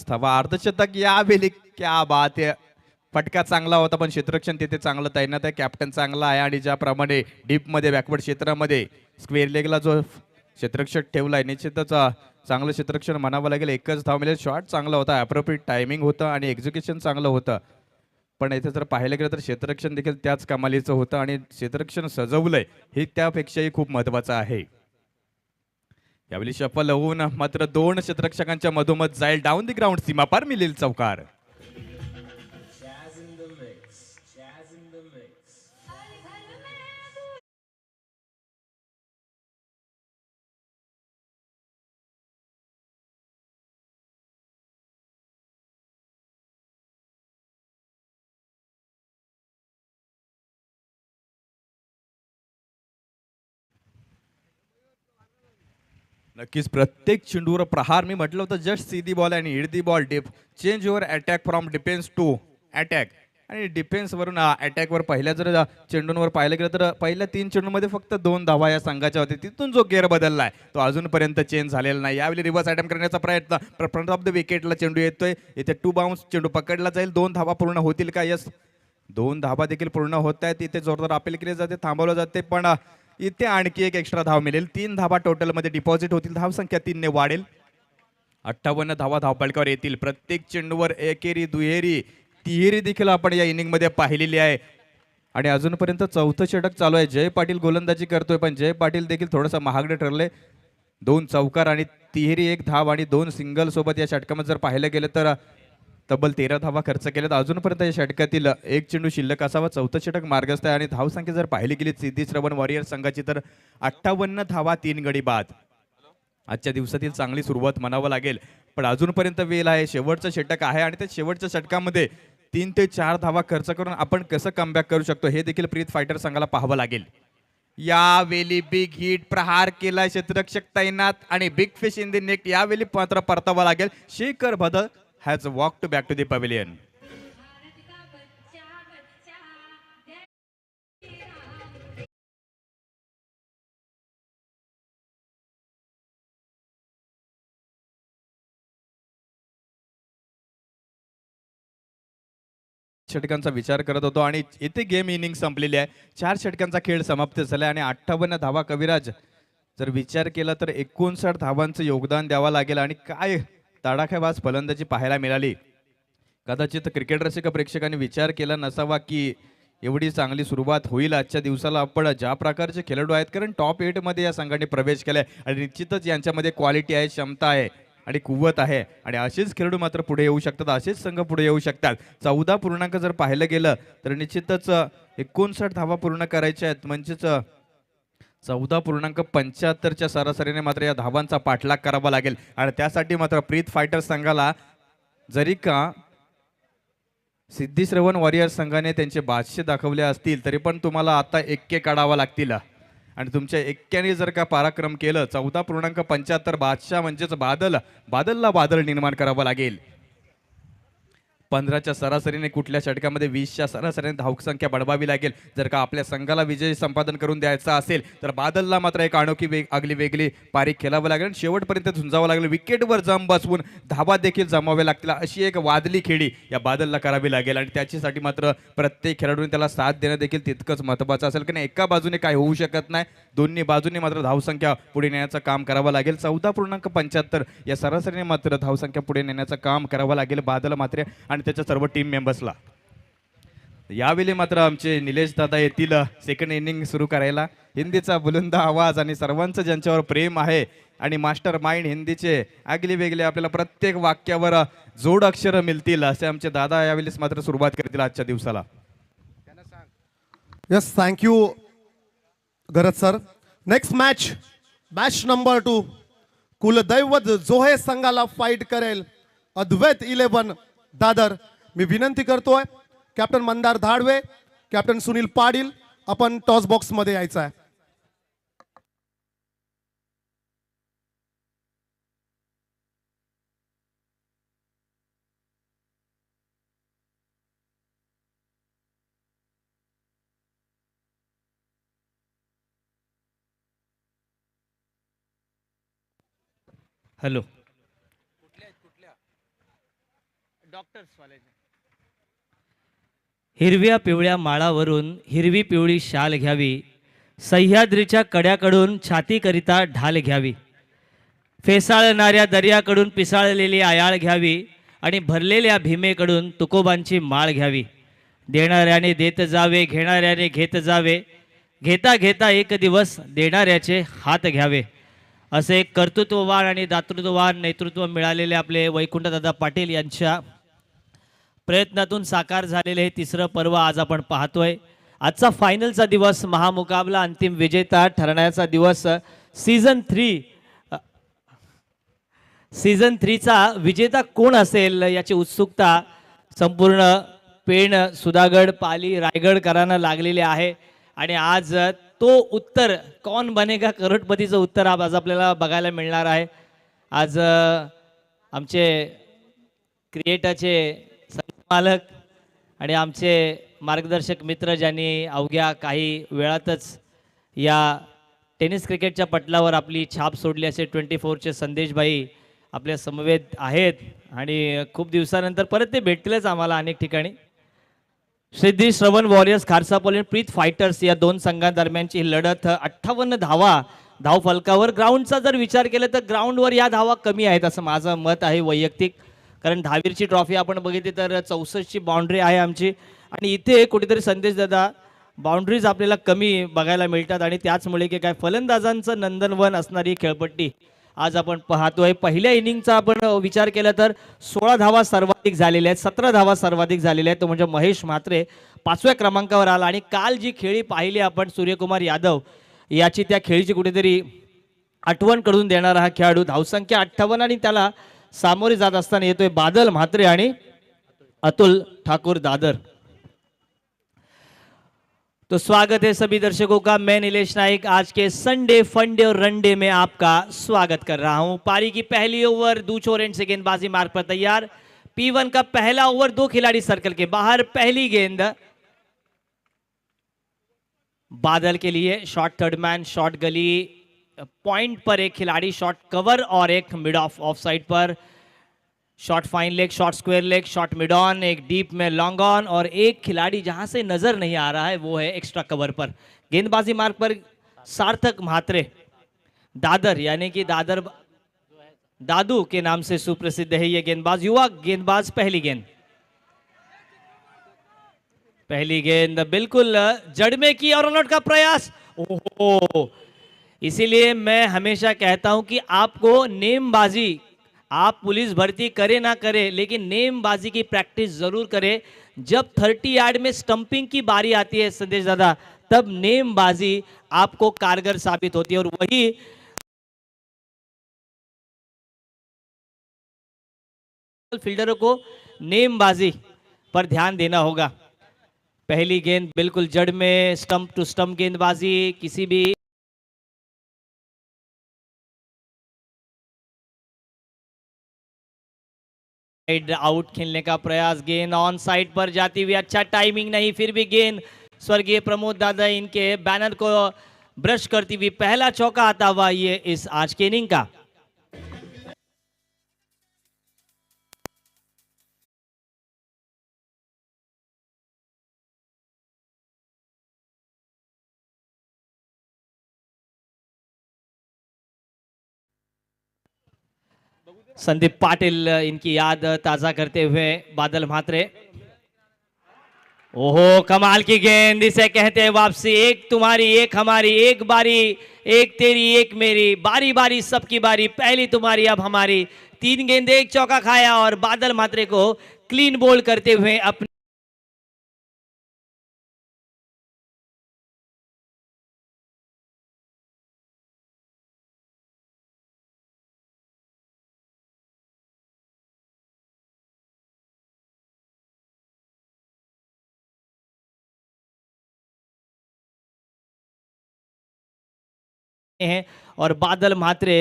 धावा अर्धशतक यावेळी क्या बात आहे. फटका चांगला होता पण क्षेत्ररक्षण तिथे चांगलं तैनात आहे. कॅप्टन चांगला आहे आणि ज्याप्रमाणे डीप मध्ये बॅकवर्ड क्षेत्रामध्ये स्क्वेअर लेगला जो क्षेत्ररक्षक ठेवलाय निश्चितच चांगलं क्षेत्ररक्षण म्हणावं लागेल. एकच धाव मिळेल. शॉट चांगला होता, अप्रोप्रिएट टायमिंग होतं आणि एक्झिक्युशन चांगलं होतं. पण इथे जर पाहिलं गेलं तर क्षेत्ररक्षण देखील त्याच कमालीचं होतं आणि क्षेत्ररक्षण सजवलंय हे त्यापेक्षाही खूप महत्वाचं आहे. यावेळी सफल होऊन मात्र 2 क्षेत्ररक्षकांच्या मधोमध जाईल डाऊन दी ग्राउंड सीमा पार मिळेल चौकार. नक्कीच प्रत्येक चेंडूवर प्रहार. मी म्हटलं होतं जस्ट सी दी बॉल आणि hit the ball. Dip change your attack from defence to attack आणि डिफेन्स वरून अटॅकवर पहिल्या जर चेंडूंवर पाहिलं गेलं तर पहिल्या 3 चेंडूंमध्ये फक्त 2 धावा या संघाच्या होते. तिथून जो गेअर बदललाय तो अजूनपर्यंत चेंज झालेला नाही. यावेळी रिव्हर्स अटॅम्प्ट करण्याचा प्रयत्न, फ्रंट ऑफ द विकेटला चेंडू येतोय. इथे टू बाउन्स चेंडू पकडला जाईल. 2 धावा पूर्ण होतील का? यस, 2 धावा देखील पूर्ण होत आहेत. इथे जोरदार अपील केली जाते, थांबवलं जाते, पण इथे आणखी एक एक्स्ट्रा धाव मिळेल. 3 धावा टोटल मध्ये डिपॉझिट होतील. धावसंख्या 3 ने वाढेल. 58 धावा धावपळकावर येतील. प्रत्येक चेंडूवर एकेरी, दुहेरी, तिहेरी देखील आपण या इनिंग मध्ये पाहिलेली आहे आणि अजूनपर्यंत चौथं षटक चालू आहे. जय पाटील गोलंदाजी करतोय पण जय पाटील देखील थोडंसं महागडे ठरले. 2 चौकार आणि तिहेरी 1 धाव आणि 2 सिंगल सोबत या षटकामध्ये जर पाहिलं गेलं तर तब्बल 13 धावा खर्च केल्यात. अजूनपर्यंत या षटकातील एक चेंडू शिल्लक असावा. चौथं षटक मार्गस्थ आहे आणि धावसंख्या जर पाहिली गेली सिद्धी श्रवण वॉरियर संघाची तर 58 धावा 3 गडी बाद. आजच्या दिवसातील चांगली सुरुवात म्हणावं लागेल, पण अजूनपर्यंत वेळ आहे. शेवटचं षटक आहे आणि त्या शेवटच्या षटकामध्ये 3 ते 4 धावा खर्च करून आपण कसं कमबॅक करू शकतो हे देखील प्रीत फायटर संघाला पाहावं लागेल. यावेळी बिग हिट प्रहार केला क्षेत्ररक्षक तैनात आणि big fish in the net. यावेळी मात्र परतावं लागेल. Shekhar Bhagat has walked back to the pavilion. षटकांचा विचार करत होतो आणि इथे गेम इनिंग संपलेली आहे. 4 षटकांचा खेळ समाप्त झाला आणि 58 धावा. कविराज जर विचार केला तर 59 धावांचं योगदान द्यावं लागेल आणि काय तडाखेबाज फलंदाजी पाहायला मिळाली. कदाचित क्रिकेट रसिक प्रेक्षकांनी विचार केला नसावा की एवढी चांगली सुरुवात होईल आजच्या दिवसाला. आपण ज्या प्रकारचे खेळाडू आहेत, कारण टॉप 8 मध्ये या संघाने प्रवेश केलाय आणि निश्चितच यांच्यामध्ये क्वालिटी आहे, क्षमता आहे आणि कुवत आहे आणि असेच खेळाडू मात्र पुढे येऊ शकतात, असेच संघ पुढे येऊ शकतात. 14 पूर्णांक जर पाहिलं गेलं तर निश्चितच 59 धावा पूर्ण करायच्या आहेत, म्हणजेच 14.75च्या सरासरीने मात्र या धावांचा पाठलाग करावा लागेल आणि त्यासाठी मात्र प्रीत फायटर संघाला जरी का सिद्धी श्रवण वॉरियर संघाने त्यांचे बादशे दाखवले असतील तरी पण तुम्हाला आता एक्के काढावा लागतील आणि तुमच्या एक्क्याने जर का पराक्रम केलं 14.75 बादशाह म्हणजेच बादलला बादल निर्माण करावं लागेल. 15च्या सरासरीने कुठल्या षटकामध्ये 20च्या सरासरीने धावसंख्या वाढवावी लागेल. जर का आपल्या संघाला विजय संपादन करून द्यायचा असेल तर बादलला मात्र एक अनोखी आगली वेगळी पारी खेळावं लागेल, शेवटपर्यंत झुंजावं लागेल, विकेटवर जम बसवून धावा देखील जमावे लागतील, अशी एक वादली खेळी या बादलला करावी लागेल आणि त्याच्यासाठी मात्र प्रत्येक खेळाडूने त्याला साथ देणं देखील तितकंच महत्त्वाचं असेल, कारण एका बाजूने काय होऊ शकत नाही, दोन्ही बाजूने मात्र धावसंख्या पुढे नेण्याचं काम करावं लागेल. 14.75 या सरासरीने मात्र धावसंख्या पुढे नेण्याचं काम करावं लागेल बादल मात्र आणि त्याच्या सर्व टीम मेंबर्सला. यावेळी मात्र आमचे निलेश दादा येतील सेकंड इनिंग सुरू करायला. हिंदीचा बुलंद आवाज आणि सर्वांचं ज्यांच्यावर प्रेम आहे आणि मास्टर माइंड हिंदीचे आगले वेगळे आपल्याला प्रत्येक वाक्यावर जोड अक्षर मिळतील असे आमचे दादा यावेळेस मात्र सुरुवात करतील आजच्या दिवसाला. यस, थँक्यू गरज सर. नेक्स्ट मॅच नंबर 2 कुलदैवत जोहे संघाला फाईट करेल अद्वैत 11 दादर. मी विनंती करतोय कॅप्टन मंदार धाडवे, कॅप्टन सुनील पाटील, आपण टॉस बॉक्स मध्ये यायचं आहे. Hello doctors. हिरव्या पिवळ्या माळावरून हिरवी पिवळी शाल घ्यावी, सह्याद्रीच्या कड्याकडून छातीकरिता ढाल घ्यावी, फेसाळणाऱ्या दर्याकडून पिसाळलेली आयाळ घ्यावी आणि भरलेल्या भीमेकडून तुकोबांची माळ घ्यावी. देणाऱ्याने देत जावे, घेणाऱ्याने घेत जावे, घेता घेता एक दिवस देणाऱ्याचे हात घ्यावे. असे कर्तृत्ववान आणि दातृत्ववान नेतृत्व मिळालेले आपले वैकुंठदादा पाटील यांच्या प्रयत्नातून साकार झालेले हे तिसरं पर्व आज आपण पाहतोय. आजचा फायनलचा दिवस, महामुकाबला, अंतिम विजेता ठरण्याचा दिवस. सीझन 3चा विजेता कोण असेल याची उत्सुकता संपूर्ण पेण, सुधागड, पाली, रायगडकरांना लागलेली आहे आणि आज तो उत्तर कौन बनेगा करोडपतीचं उत्तर आज आपल्याला बघायला मिळणार आहे. आज आमचे क्रिएटरचे मालक आणि आमचे मार्गदर्शक मित्र ज्यांनी अवघ्या काही वेळातच या टेनिस क्रिकेटच्या पटलावर आपली छाप सोडली असे 24चे संदेशभाई आपल्या समवेत आहेत आणि खूप दिवसानंतर परत ते भेटतीलच आम्हाला अनेक ठिकाणी. सिद्धी श्रवण वॉरियर्स खारसापोल आणि प्रीत फायटर्स या दोन संघांदरम्यानची ही लढत. 58 धावा धावफलकावर. ग्राउंडचा जर विचार केला तर ग्राउंडवर या धावा कमी आहेत असं माझं मत आहे वैयक्तिक, कारण दहावीरची ट्रॉफी आपण बघितली तर 64ची बाउंड्री आहे आमची आणि इथे कुठेतरी संदेश दादा बाउंड्रीज आपल्याला कमी बघायला मिळतात आणि त्याचमुळे की काय फलंदाजांचं नंदनवन असणारी खेळपट्टी आज आपण पाहतोय. पहिल्या इनिंगचा आपण विचार केला तर 16 धावा सर्वाधिक झालेल्या आहेत, 17 धावा सर्वाधिक झालेल्या आहेत, तो म्हणजे महेश म्हात्रे 5व्या क्रमांकावर आला. आणि काल जी खेळी पाहिली आपण सूर्यकुमार यादव याची, त्या खेळीची कुठेतरी आठवण करून देणारा हा खेळाडू. धावसंख्या 58 आणि त्याला सामोरे जात असताना येतोय बादल म्हात्रे आणि अतुल ठाकुर दादर. तो स्वागत है सभी दर्शकों का. मैं नीलेश नाइक आज के संडे फंडे और रनडे में आपका स्वागत कर रहा हूं. पारी की पहली ओवर दूचोर एंड से गेंदबाजी मार्ग पर तैयार. P1 का पहला ओवर, 2 खिलाड़ी सर्कल के बाहर. पहली गेंद बादल के लिए. शॉट थर्ड मैन, शॉट गली, पॉइंट पर एक खिलाड़ी, शॉट कवर और एक mid of of side per. Shot fine leg, shot square leg, shot mid on, एक डीप में लॉन्ग ऑन और एक खिलाड़ी जहां से नजर नहीं आ रहा है वो है एक्स्ट्रा कवर पर. गेंदबाजी मार्ग पर सार्थक म्हात्रे दादर, यानी कि दादर दादू के नाम से सुप्रसिद्ध है ये गेंदबाज, युवा गेंदबाज. पहली गेंद बिल्कुल जड़ में की और रनआउट का प्रयास. ओहो, इसीलिए मैं हमेशा कहता हूं कि आपको नेमबाजी आप पुलिस भर्ती करे ना करे, लेकिन नेमबाजी की प्रैक्टिस जरूर करें। जब 30 यार्ड में स्टंपिंग की बारी आती है संदेश दादा, तब नेमबाजी आपको कारगर साबित होती है। और वही फील्डरों को नेमबाजी पर ध्यान देना होगा। पहली गेंद बिल्कुल जड़ में, स्टंप टू स्टंप गेंदबाजी किसी भी आउट खेलने का प्रयास, गेंद ऑन साइड पर जाती हुई, अच्छा टाइमिंग नहीं, फिर भी गेंद स्वर्गीय प्रमोद दादा इनके बैनर को ब्रश करती हुई पहला चौका आता हुआ ये इस आज के इनिंग का। संदीप पाटिल इनकी याद ताजा करते हुए बादल म्हात्रे। ओहो, कमाल की गेंद, इसे कहते हैं वापसी। एक तुम्हारी एक हमारी, एक बारी एक तेरी एक मेरी, बारी बारी सबकी बारी, पहली तुम्हारी अब हमारी। 3 गेंदे 1 चौका खाया और बादल म्हात्रे को क्लीन बोल्ड करते हुए अपने हैं। और बादल म्हात्रे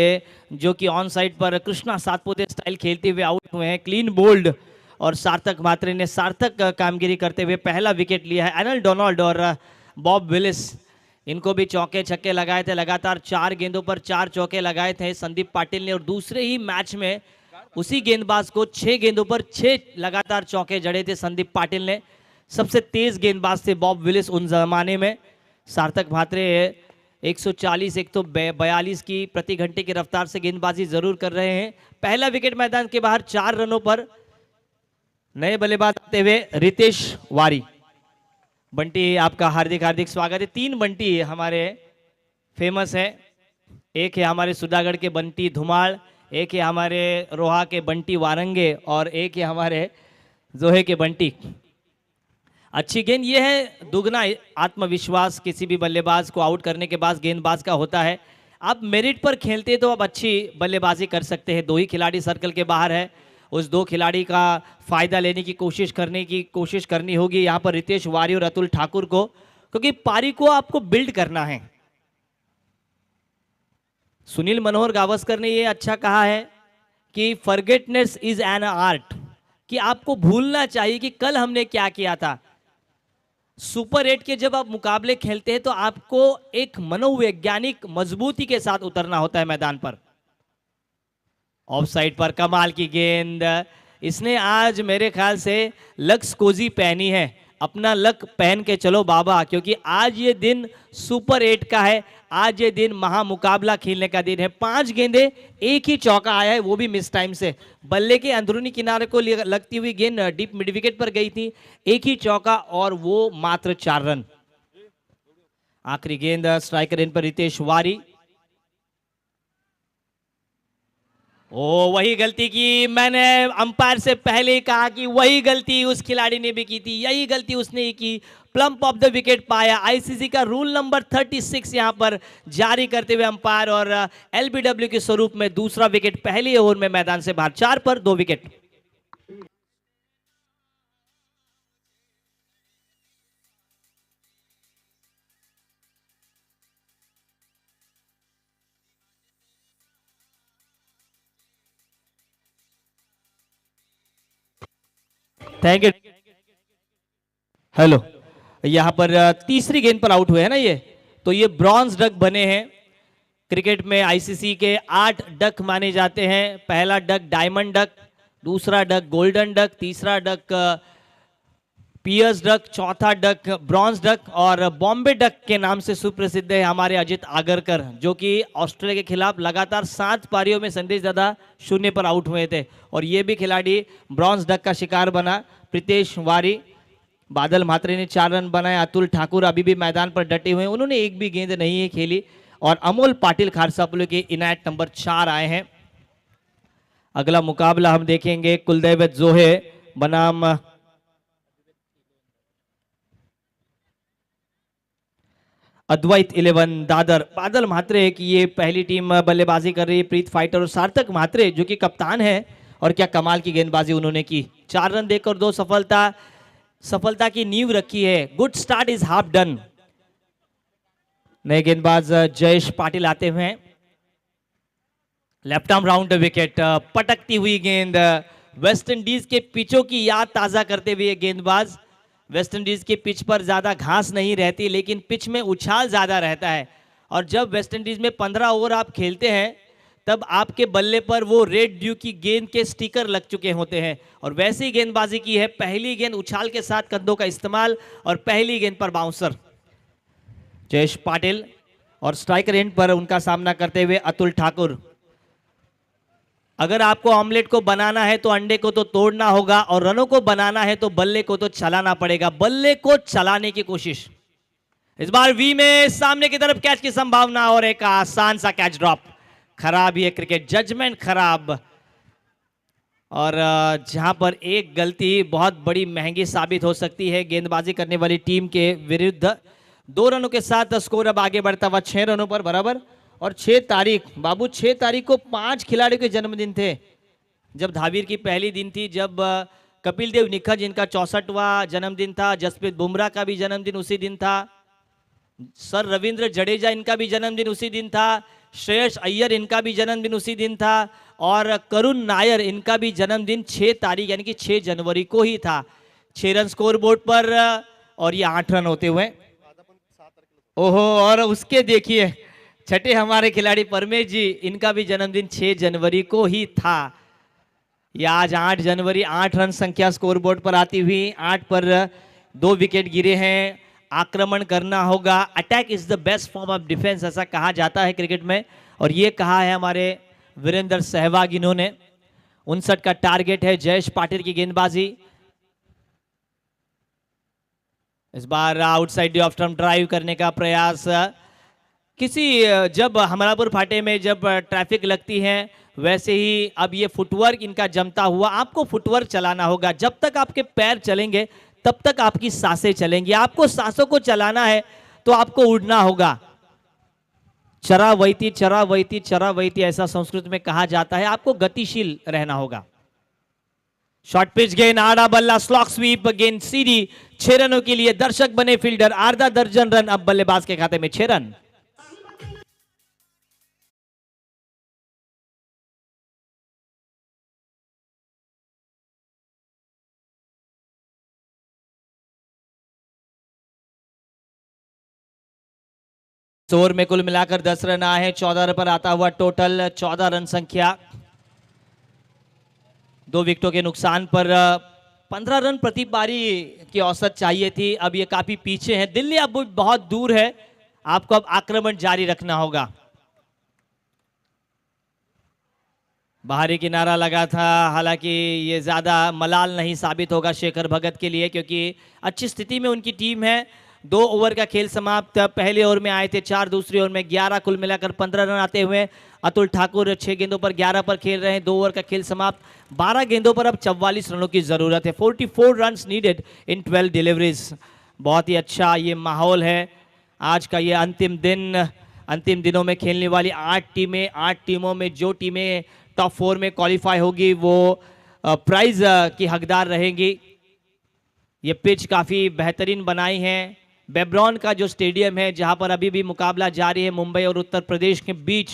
जो कि on side per Krishna Satpute style खेलते हुए आउट हुए हैं, क्लीन बोल्ड। और सार्थक म्हात्रे ने सार्थक कामगिरी करते हुए पहला विकेट लिया है। एनल डोनाल्ड और बॉब विलिस, इनको भी चौके छक्के लगाए थे। लगातार 4 गेंदों पर 4 चौके लगाए थे संदीप पाटिल ने। और दूसरे ही मैच में उसी गेंदबाज को 6 गेंदों पर 6 लगातार चौके जड़े थे संदीप पाटिल ने। सबसे तेज गेंदबाज थे बॉब विलिस उन जमाने में। सार्थक म्हात्रे 140 142 की प्रति घंटे की रफ्तार से गेंदबाजी जरूर कर रहे हैं। पहला विकेट मैदान के बाहर 4 रनों पर। नए बल्लेबाज आते हुए रितेश वारी। बंटी, आपका हार्दिक हार्दिक स्वागत है। 3 बंटी हमारे फेमस है। एक है हमारे सुधागढ़ के बंटी धुमाड़, एक है हमारे रोहा के बंटी वारंगे, और एक है हमारे जोहे के बंटी। अच्छी गेंद, ये है दुगना आत्मविश्वास किसी भी बल्लेबाज को आउट करने के बाद गेंदबाज का होता है। आप मेरिट पर खेलते तो आप अच्छी बल्लेबाजी कर सकते हैं। 2 ही खिलाड़ी सर्कल के बाहर है, उस 2 खिलाड़ी का फायदा लेने की कोशिश करनी होगी यहाँ पर रितेश वारी और अतुल ठाकुर को, क्योंकि पारी को आपको बिल्ड करना है। सुनील मनोहर गावस्कर ने ये अच्छा कहा है कि फॉरगेटनेस इज एन आर्ट, कि आपको भूलना चाहिए कि कल हमने क्या किया था। सुपर 8 के जब आप मुकाबले खेलते हैं तो आपको एक मनोवैज्ञानिक मजबूती के साथ उतरना होता है मैदान पर। ऑफ साइड पर कमाल की गेंद, इसने आज मेरे ख्याल से लक्स कोजी पहनी है। अपना लक पहन के चलो बाबा, क्योंकि आज ये दिन सुपर 8 का है। आज ये दिन महामुकाबला खेलने का दिन है। 5 गेंदे 1 ही चौका आया है, वो भी मिस टाइम से। बल्ले के अंदरूनी किनारे को लगती हुई गेंद डीप मिड विकेट पर गई थी। 1 ही चौका और वो मात्र 4 रन। आखिरी गेंद स्ट्राइकर इन पर रितेश वारी। ओ, वही गलती की, मैंने अंपायर से पहले ही कहा कि वही गलती उस खिलाड़ी ने भी की थी, यही गलती उसने ही की। प्लम्प ऑफ द विकेट पाया। आईसीसी का रूल नंबर 36 यहां पर जारी करते हुए अंपायर, और एलबीडब्ल्यू के स्वरूप में दूसरा विकेट पहले ओवर में मैदान से बाहर। 4 पर 2 विकेट। Thank you. हेलो, यहां पर तीसरी गेंद पर आउट हुए हैं ना ये, तो ये ब्रॉन्ज डक बने हैं। क्रिकेट में आईसीसी के 8 डक माने जाते हैं। पहला डक डायमंड डक, दूसरा डक गोल्डन डक, तीसरा डक पियर्स डक, चौथा डक ब्रॉन्ज डक, और बॉम्बे डक के नाम से सुप्रसिद्ध है हमारे अजित आगरकर, जो कि ऑस्ट्रेलिया के खिलाफ लगातार 7 पारियों में संदेश दादा 0 पर आउट हुए थे। और ये भी खिलाड़ी ब्रॉन्ज डक का शिकार बना। प्रीतेश वारी, बादल म्हात्रे ने 4 रन बनाए। अतुल ठाकुर अभी भी मैदान पर डटे हुए हैं, उन्होंने एक भी गेंद नहीं खेली। और अमोल पाटिल खारसापुल के इनायत नंबर 4 आए हैं। अगला मुकाबला हम देखेंगे कुलदैवत जोहे बनाम अद्वैत 11 दादर। बादल म्हात्रे की ये पहली टीम बल्लेबाजी कर रही है, प्रीत फाइटर और सार्थक म्हात्रे जो कि कप्तान है, और क्या कमाल की गेंदबाजी उन्होंने की। 4 रन देकर 2 सफलता की नींव रखी है। Good start is half done. नए गेंदबाज जयेश पाटिल आते हुए हैं। लेफ्ट आर्म राउंड विकेट, पटकती हुई गेंद, वेस्ट इंडीज के पिचों की याद ताजा करते हुए गेंदबाज। वेस्ट इंडीज के पिच पर ज्यादा घास नहीं रहती, लेकिन पिच में उछाल ज्यादा रहता है, और जब वेस्ट इंडीज में 15 ओवर आप खेलते हैं तब आपके बल्ले पर वो रेड ड्यू की गेंद के स्टिकर लग चुके होते हैं, और वैसी ही गेंदबाजी की है। पहली गेंद उछाल के साथ कंधों का इस्तेमाल, और पहली गेंद पर बाउंसर। जयेश पाटिल और स्ट्राइकर एंड पर उनका सामना करते हुए अतुल ठाकुर। अगर आपको ऑमलेट को बनाना है तो अंडे को तो तोड़ना होगा, और रनों को बनाना है तो बल्ले को तो चलाना पड़ेगा। बल्ले को चलाने की कोशिश। इस बार वी में सामने की तरफ कैच की संभावना, और एक आसान सा कैच ड्रॉप। खराब ही है क्रिकेट, जजमेंट खराब, और जहां पर एक गलती बहुत बड़ी महंगी साबित हो सकती है गेंदबाजी करने वाली टीम के विरुद्ध। 2 रनों के साथ स्कोर अब आगे बढ़ता हुआ 6 रनों पर बराबर। और 6 तारीख बाबू, 6 तारीख को 5 खिलाड़ियों के जन्मदिन थे। जब धावीर की पहली दिन थी, जब कपिल देव निखर जिनका 64वां जन्मदिन था, जसप्रीत बुमराह का भी जन्मदिन उसी दिन था, सर रविंद्र जडेजा इनका भी जन्मदिन उसी दिन था, श्रेयस अय्यर इनका भी जन्मदिन उसी दिन था, और करुण नायर इनका भी जन्मदिन 6 तारीख यानी कि 6 जनवरी को ही था। 6 रन स्कोर बोर्ड पर, और ये 8 रन होते हुए। ओहो, और उसके देखिए छठे हमारे खिलाड़ी परमेश जी, इनका भी जन्मदिन 6 जनवरी को ही था। या आज 8 जनवरी, 8 रन संख्या स्कोर बोर्ड पर आती हुई। 8 पर 2 विकेट गिरे हैं। आक्रमण करना होगा। Attack is the best form of defence, ऐसा कहा जाता है क्रिकेट में, और ये कहा है हमारे वीरेंद्र सहवाग इन्होंने। 59 का टारगेट है। जयेश पाटिल की गेंदबाजी। इस बार outside the off stump drive करने का प्रयास। जब हमरापुर फाटे में जब ट्रैफिक लगती है, वैसे ही अब ये फुटवर्क इनका जमता हुआ। आपको फुटवर्क चलाना होगा। जब तक आपके पैर चलेंगे तब तक आपकी सांसें चलेंगी। आपको सांसों को चलाना है तो आपको उड़ना होगा। चरा वैती चरा वैती चरा वैती, ऐसा संस्कृत में कहा जाता है। आपको गतिशील रहना होगा। शॉर्ट पिच गेंद, आड़ा बल्ला, स्लॉक स्वीप, गेंद सीधी। 6 रनों के लिए दर्शक बने फील्डर। आधा दर्जन रन अब बल्लेबाज के खाते में। 6 रन। ओवर में कुल मिलाकर 10 रन आए हैं। 14 रन पर आता हुआ टोटल 14 रन संख्या। 2 विकेटों के नुकसान पर 15 रन प्रति पारी की औसत चाहिए थी। अब ये काफी पीछे है। दिल्ली अब बहुत दूर है। आपको अब आक्रमण जारी रखना होगा। बाहरी किनारा लगा था, हालांकि ये ज्यादा मलाल नहीं साबित होगा शेखर भगत के लिए, क्योंकि अच्छी स्थिति में उनकी टीम है। 2 ओवर का खेल समाप्त। पहले ओवर में आए थे 4, दूसरे ओवर में 11, कुल मिलाकर 15 रन आते हुए अतुल ठाकुर 6 गेंदों पर 11 पर खेल रहे हैं। 2 ओवर का खेल समाप्त। 12 गेंदों पर अब 44 रनों की जरूरत है। 44 रन नीडेड इन 12 डिलीवरीज। बहुत ही अच्छा ये माहौल है। आज का ये अंतिम दिन, अंतिम दिनों में खेलने वाली 8 टीमें, 8 टीमों में जो टीमें टॉप 4 में क्वालिफाई होगी वो प्राइज की हकदार रहेंगी। ये पिच काफ़ी बेहतरीन बनाई है। बेब्रॉन का जो स्टेडियम है, जहां पर अभी भी मुकाबला जारी है मुंबई और उत्तर प्रदेश के बीच,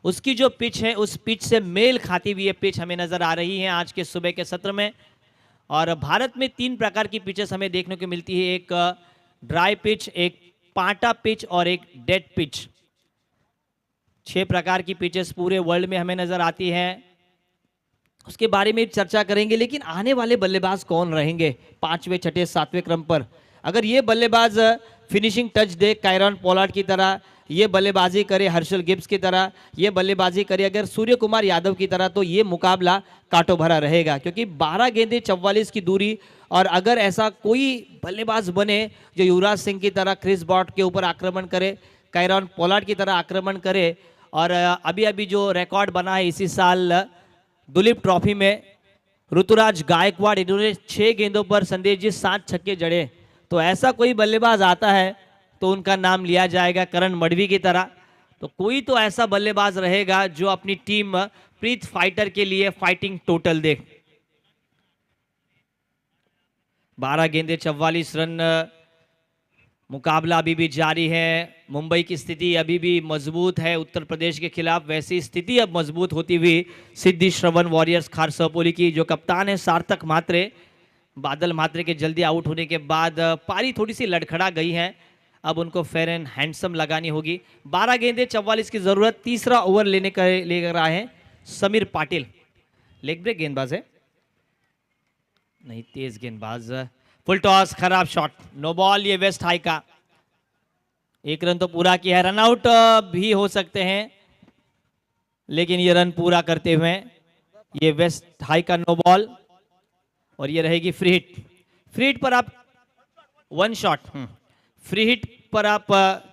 उसकी जो पिच है उस पिच से मेल खाती हुई ये पिच हमें नज़र आ रही है आज के सुबह के सत्र में। और भारत में 3 प्रकार की पिचेस हमें देखने को मिलती है। एक ड्राई पिच, एक पाटा पिच और एक डेड पिच। 6 प्रकार की पिचेस पूरे वर्ल्ड में हमें नज़र आती हैं। उसके बारे में चर्चा करेंगे, लेकिन आने वाले बल्लेबाज कौन रहेंगे 5वें, 6ठे, 7वें क्रम पर। अगर ये बल्लेबाज फिनिशिंग टच दे कायरन पोलार्ड की तरह, ये बल्लेबाजी करे हर्षल गिब्स की तरह, ये बल्लेबाजी करे अगर सूर्य कुमार यादव की तरह, तो ये मुकाबला कांटो भरा रहेगा। क्योंकि 12 गेंदें 44 की दूरी, और अगर ऐसा कोई बल्लेबाज बने जो युवराज सिंह की तरह क्रिस ब्रॉड के ऊपर आक्रमण करे, कायरन पोलार्ड की तरह आक्रमण करे, और अभी अभी जो रिकॉर्ड बना है इसी साल दुलीप ट्रॉफी में ऋतुराज गायकवाड़, इन्होंने 6 गेंदों पर संदेश जी 7 छक्के जड़े। तो ऐसा कोई बल्लेबाज आता है तो उनका नाम लिया जाएगा करण मडवी की तरह। तो कोई तो ऐसा बल्लेबाज रहेगा जो अपनी टीम प्रीत फाइटर के लिए फाइटिंग टोटल दे। 12 गेंदे 44 रन, मुकाबला अभी भी जारी है। मुंबई की स्थिति अभी भी मजबूत है उत्तर प्रदेश के खिलाफ, वैसी स्थिति अब मजबूत होती हुई सिद्धि श्रवण वॉरियर्स खारसापोली की, जो कप्तान है सार्थक म्हात्रे। बादल म्हात्रे के जल्दी आउट होने के बाद पारी थोड़ी सी लड़खड़ा गई है, अब उनको फेयर एंड हैंडसम लगानी होगी। 12 गेंदे 44 की जरूरत। तीसरा ओवर लेकर आए हैं समीर पाटिल। लेग ब्रेक गेंदबाज है, नहीं तेज गेंदबाज। फुल टॉस, खराब शॉट, नो बॉल। ये वेस्ट हाई का 1 रन तो पूरा किया है, रनआउट भी हो सकते हैं, लेकिन ये रन पूरा करते हुए ये वेस्ट हाई का नो बॉल, और ये रहेगी फ्री हिट। फ्री हिट पर आप 1 शॉट, फ्री हिट पर आप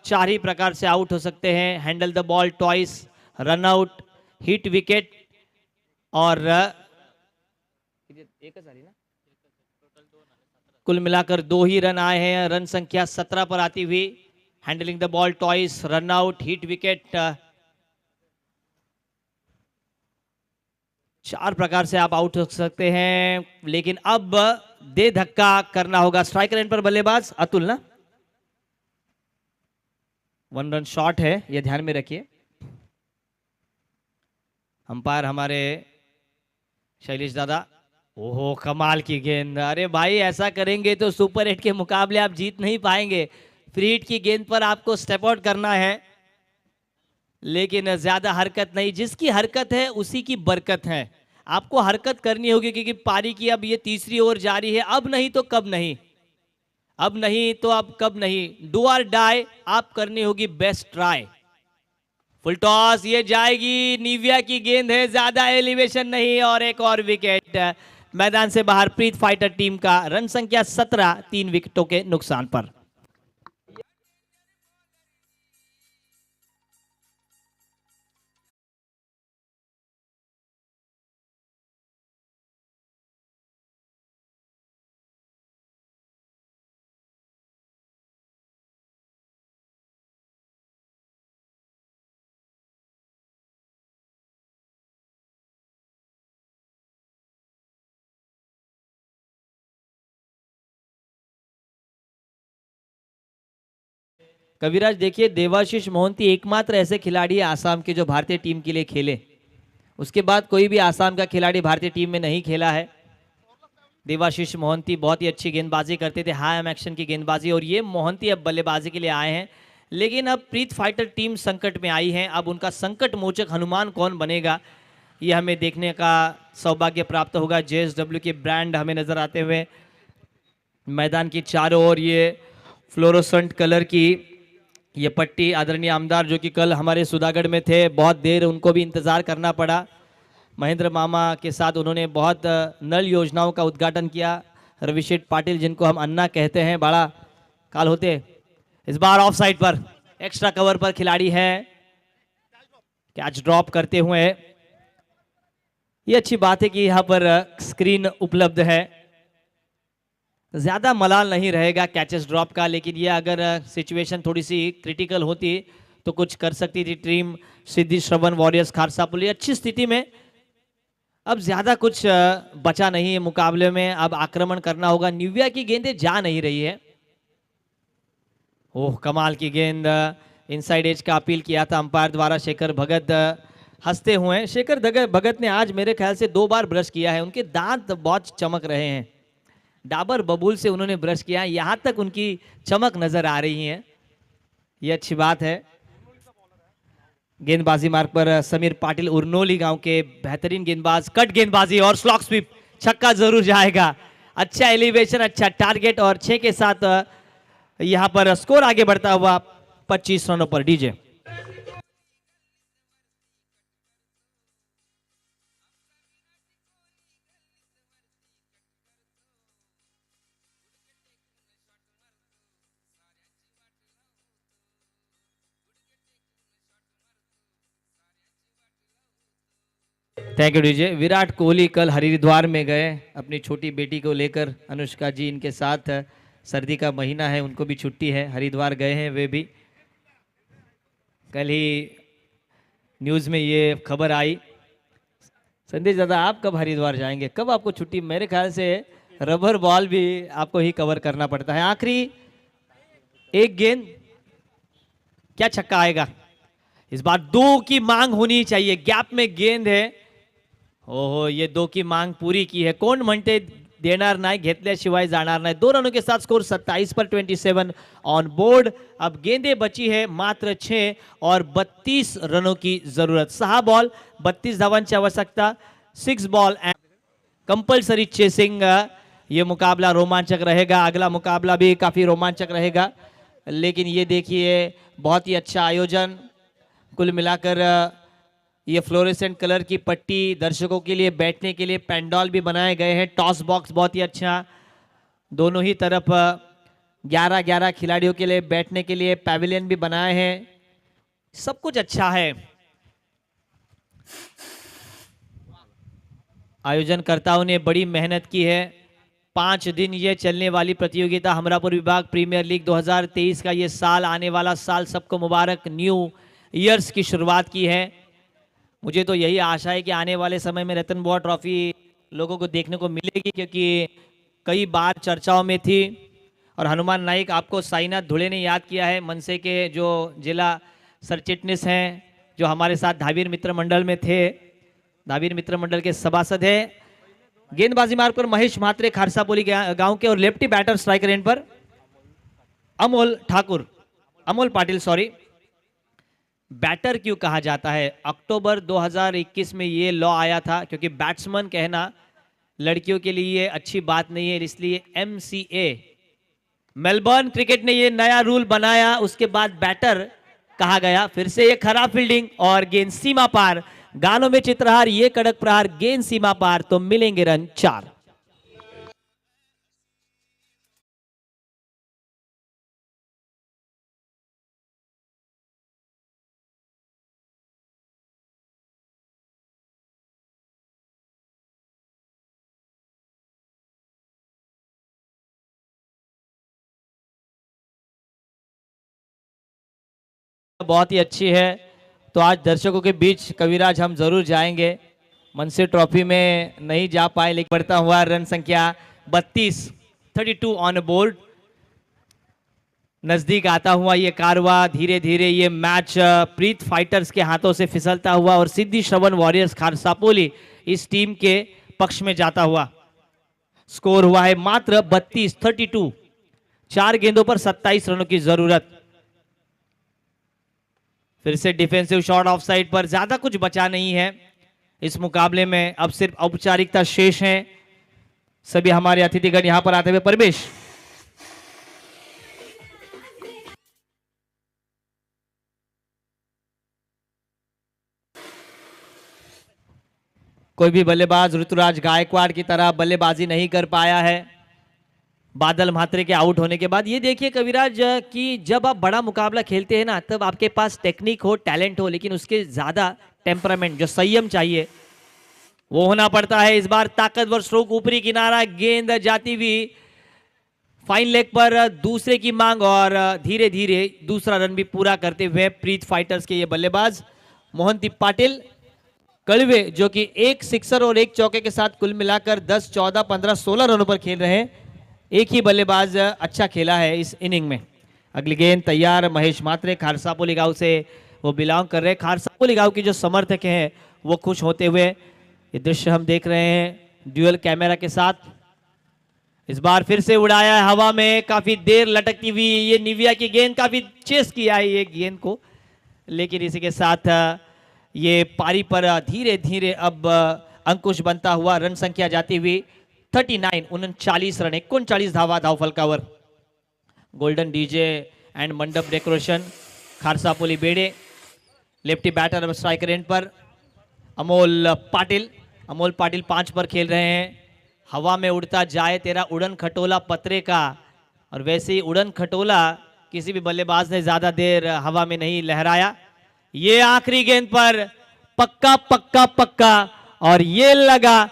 4 ही प्रकार से आउट हो सकते हैं। Handle the ball twice, run out, hit wicket, और कुल मिलाकर 2 ही रन आए हैं। रन संख्या 17 पर आती हुई। Handling the ball twice, run out, hit wicket, 4 प्रकार से आप आउट हो सकते हैं, लेकिन अब दे धक्का करना होगा। स्ट्राइकर एंड पर बल्लेबाज अतुल ना, 1 रन शॉट है, यह ध्यान में रखिए। अंपायर हमारे शैलेश दादा। ओहो, कमाल की गेंद। अरे भाई, ऐसा करेंगे तो सुपर 8 के मुकाबले आप जीत नहीं पाएंगे। फ्री हिट की गेंद पर आपको स्टेप आउट करना है, लेकिन ज्यादा हरकत नहीं। जिसकी हरकत है उसी की बरकत है। आपको हरकत करनी होगी, क्योंकि पारी की अब ये तीसरी ओवर जारी है। अब नहीं तो कब नहीं, अब नहीं तो अब कब नहीं। डू और डाई आप करनी होगी बेस्ट ट्राई। फुल टॉस, ये जाएगी, निविया की गेंद है, ज्यादा एलिवेशन नहीं, और एक और विकेट। मैदान से बाहर प्रीत फाइटर टीम का। रन संख्या 17, 3 विकेटों के नुकसान पर। कविराज, देखिए, देवाशीष मोहंती एकमात्र ऐसे खिलाड़ी है आसाम के जो भारतीय टीम के लिए खेले। उसके बाद कोई भी आसाम का खिलाड़ी भारतीय टीम में नहीं खेला है। देवाशीष मोहंती बहुत ही अच्छी गेंदबाजी करते थे, हाई एम एक्शन की गेंदबाजी, और ये मोहंती अब बल्लेबाजी के लिए आए हैं। लेकिन अब प्रीत फाइटर टीम संकट में आई है। अब उनका संकट मोचक हनुमान कौन बनेगा, ये हमें देखने का सौभाग्य प्राप्त होगा। JSW के ब्रांड हमें नजर आते हुए मैदान की चारों ओर, ये फ्लोरोसेंट कलर की ये पट्टी। आदरणीय आमदार जो कि कल हमारे सुधागढ़ में थे, बहुत देर उनको भी इंतजार करना पड़ा। महेंद्र मामा के साथ उन्होंने बहुत नल योजनाओं का उद्घाटन किया। रविशेठ पाटिल, जिनको हम अन्ना कहते हैं, बड़ा काल होते। इस बार ऑफ साइड पर, एक्स्ट्रा कवर पर खिलाड़ी है, कैच ड्रॉप करते हुए। ये अच्छी बात है कि यहाँ पर स्क्रीन उपलब्ध है, ज्यादा मलाल नहीं रहेगा कैचेस ड्रॉप का। लेकिन ये अगर सिचुएशन थोड़ी सी क्रिटिकल होती तो कुछ कर सकती थी टीम सिद्धि श्रवण वॉरियर्स खारसापोली। अच्छी स्थिति में, अब ज्यादा कुछ बचा नहीं है मुकाबले में, अब आक्रमण करना होगा। निविया की गेंदें जा नहीं रही है। ओह, कमाल की गेंद, इनसाइड एज का अपील किया था अंपायर द्वारा। शेखर भगत हंसते हुए। शेखर भगत ने आज मेरे ख्याल से 2 बार ब्रश किया है, उनके दांत बहुत चमक रहे हैं। डाबर बबूल से उन्होंने ब्रश किया, यहां तक उनकी चमक नजर आ रही है, ये अच्छी बात है। गेंदबाजी मार्ग पर समीर पाटिल, उरनोली गांव के बेहतरीन गेंदबाज। कट गेंदबाजी और स्लॉक स्वीप, छक्का जरूर जाएगा। अच्छा एलिवेशन, अच्छा टारगेट, और 6 के साथ यहां पर स्कोर आगे बढ़ता हुआ 25 रनों पर। DJ thank you DJ. Virat Kohli कल हरिद्वार में गए अपनी छोटी बेटी को लेकर, अनुष्का जी इनके साथ। सर्दी का महीना है, उनको भी छुट्टी है, हरिद्वार गए हैं वे भी। कल ही न्यूज़ में ये खबर आई। संदेश दादा, आप कब हरिद्वार जाएंगे, कब आपको छुट्टी? मेरे ख्याल से रबर बॉल भी आपको ही कवर करना पड़ता है। आखिरी एक गेंद, क्या छक्का आएगा इस बार? 2 की मांग होनी चाहिए, गैप में गेंद है। ओहो, ये 2 की मांग पूरी की है। कोण म्हणते देणार नाही, घेतल्याशिवाय जाणार नाही। 2 रनों के साथ स्कोर 27 पर 27 ऑन बोर्ड। अब गेंदें बची है मात्र 6 और 32 रनों की जरूरत। 6 बॉल 32 धावांची आवश्यकता। 6 बॉल एंड कंपल्सरी चेसिंग। ये मुकाबला रोमांचक रहेगा, अगला मुकाबला भी काफी रोमांचक रहेगा। लेकिन ये देखिए, बहुत ही अच्छा आयोजन। कुल मिलाकर ये फ्लोरेसेंट कलर की पट्टी, दर्शकों के लिए बैठने के लिए पेंडॉल भी बनाए गए हैं। टॉस बॉक्स बहुत ही अच्छा, दोनों ही तरफ 11-11 खिलाड़ियों के लिए बैठने के लिए पैविलियन भी बनाए हैं। सब कुछ अच्छा है। आयोजनकर्ताओं ने बड़ी मेहनत की है। 5 दिन ये चलने वाली प्रतियोगिता, हमरापुर विभाग प्रीमियर लीग 2023 का ये साल, आने वाला साल सबको मुबारक, न्यू ईयर्स की शुरुआत की है। मुझे तो यही आशा है कि आने वाले समय में रतन बुआ ट्रॉफी लोगों को देखने को मिलेगी, क्योंकि कई बार चर्चाओं में थी। और हनुमान नाइक, आपको साईनाथ धुले ने याद किया है, मनसे के जो जिला सरचिटनीस हैं, जो हमारे साथ धावीर मित्र मंडल में थे, धावीर मित्र मंडल के सभासद हैं। गेंदबाजी मार्ग पर महेश म्हात्रे खारसापोली गांव के, और लेफ्टी बैटर स्ट्राइकर एंड पर अमोल पाटिल सॉरी। बैटर क्यों कहा जाता है? अक्टूबर 2021 में ये लॉ आया था, क्योंकि बैट्समैन कहना लड़कियों के लिए अच्छी बात नहीं है, इसलिए MCA मेलबर्न क्रिकेट ने ये नया रूल बनाया। उसके बाद बैटर कहा गया। फिर से ये खराब फील्डिंग और गेंद सीमा पार, गालों में चित्रहार, ये कड़क प्रहार, गेंद सीमा पार, तो मिलेंगे रन 4। बहुत ही अच्छी है। तो आज दर्शकों के बीच कविराज हम जरूर जाएंगे। मनसे ट्रॉफी में नहीं जा पाए, लेकिन बढ़ता हुआ रन संख्या 32 ऑन बोर्ड। नजदीक आता हुआ ये कारवा, धीरे धीरे ये मैच प्रीत फाइटर्स के हाथों से फिसलता हुआ और सिद्धि श्रवण वॉरियर्स खारसापोली इस टीम के पक्ष में जाता हुआ। स्कोर हुआ है मात्र 32। 4 गेंदों पर 27 रनों की जरूरत। फिर से डिफेंसिव शॉट ऑफ साइड पर, ज्यादा कुछ बचा नहीं है इस मुकाबले में। अब सिर्फ औपचारिकता शेष है। सभी हमारे अतिथिगण यहां पर आते हुए, परमेश कोई भी बल्लेबाज ऋतुराज गायकवाड़ की तरह बल्लेबाजी नहीं कर पाया है बादल म्हात्रे के आउट होने के बाद। ये देखिए कविराज कि जब आप बड़ा मुकाबला खेलते हैं ना, तब आपके पास टेक्निक हो, टैलेंट हो, लेकिन उसके ज्यादा टेम्परामेंट, जो संयम चाहिए, वो होना पड़ता है। इस बार ताकतवर स्ट्रोक, ऊपरी किनारा, गेंद जाती हुई फाइन लेग पर, दूसरे की मांग, और धीरे धीरे दूसरा रन भी पूरा करते हुए प्रीत फाइटर्स के ये बल्लेबाज मोहनदीप पाटिल कड़वे, जो कि 1 सिक्सर और 1 चौके के साथ कुल मिलाकर 10, 14, 15, 16 रनों पर खेल रहे हैं। एक ही बल्लेबाज अच्छा खेला है इस इनिंग में। अगली गेंद तैयार, महेश म्हात्रे खारसापोली गांव से वो बिलोंग कर रहे हैं। खारसापोली गांव की जो समर्थक हैं वो खुश होते हुए ये दृश्य हम देख रहे हैं ड्यूअल कैमरा के साथ। इस बार फिर से उड़ाया है हवा में, काफी देर लटकती हुई ये निविया की गेंद, काफी चेस किया है ये गेंद को, लेकिन इसी के साथ ये पारी पर धीरे धीरे अब अंकुश बनता हुआ। रन संख्या जाती हुई 39, 39 रन, 39 धावा धावफलकावर। गोल्डन डीजे एंड मंडप डेकोरेशन खारसापोली बेड़े। लेफ्टी बैटर अब स्ट्राइकर एंड पर अमोल पाटिल 5 पर खेल रहे हैं। हवा में उड़ता जाए तेरा उड़न खटोला पतरे का, और वैसे ही उड़न खटोला किसी भी बल्लेबाज ने ज्यादा देर हवा में नहीं लहराया। ये आखिरी गेंद पर पक्का पक्का पक्का और ये लगा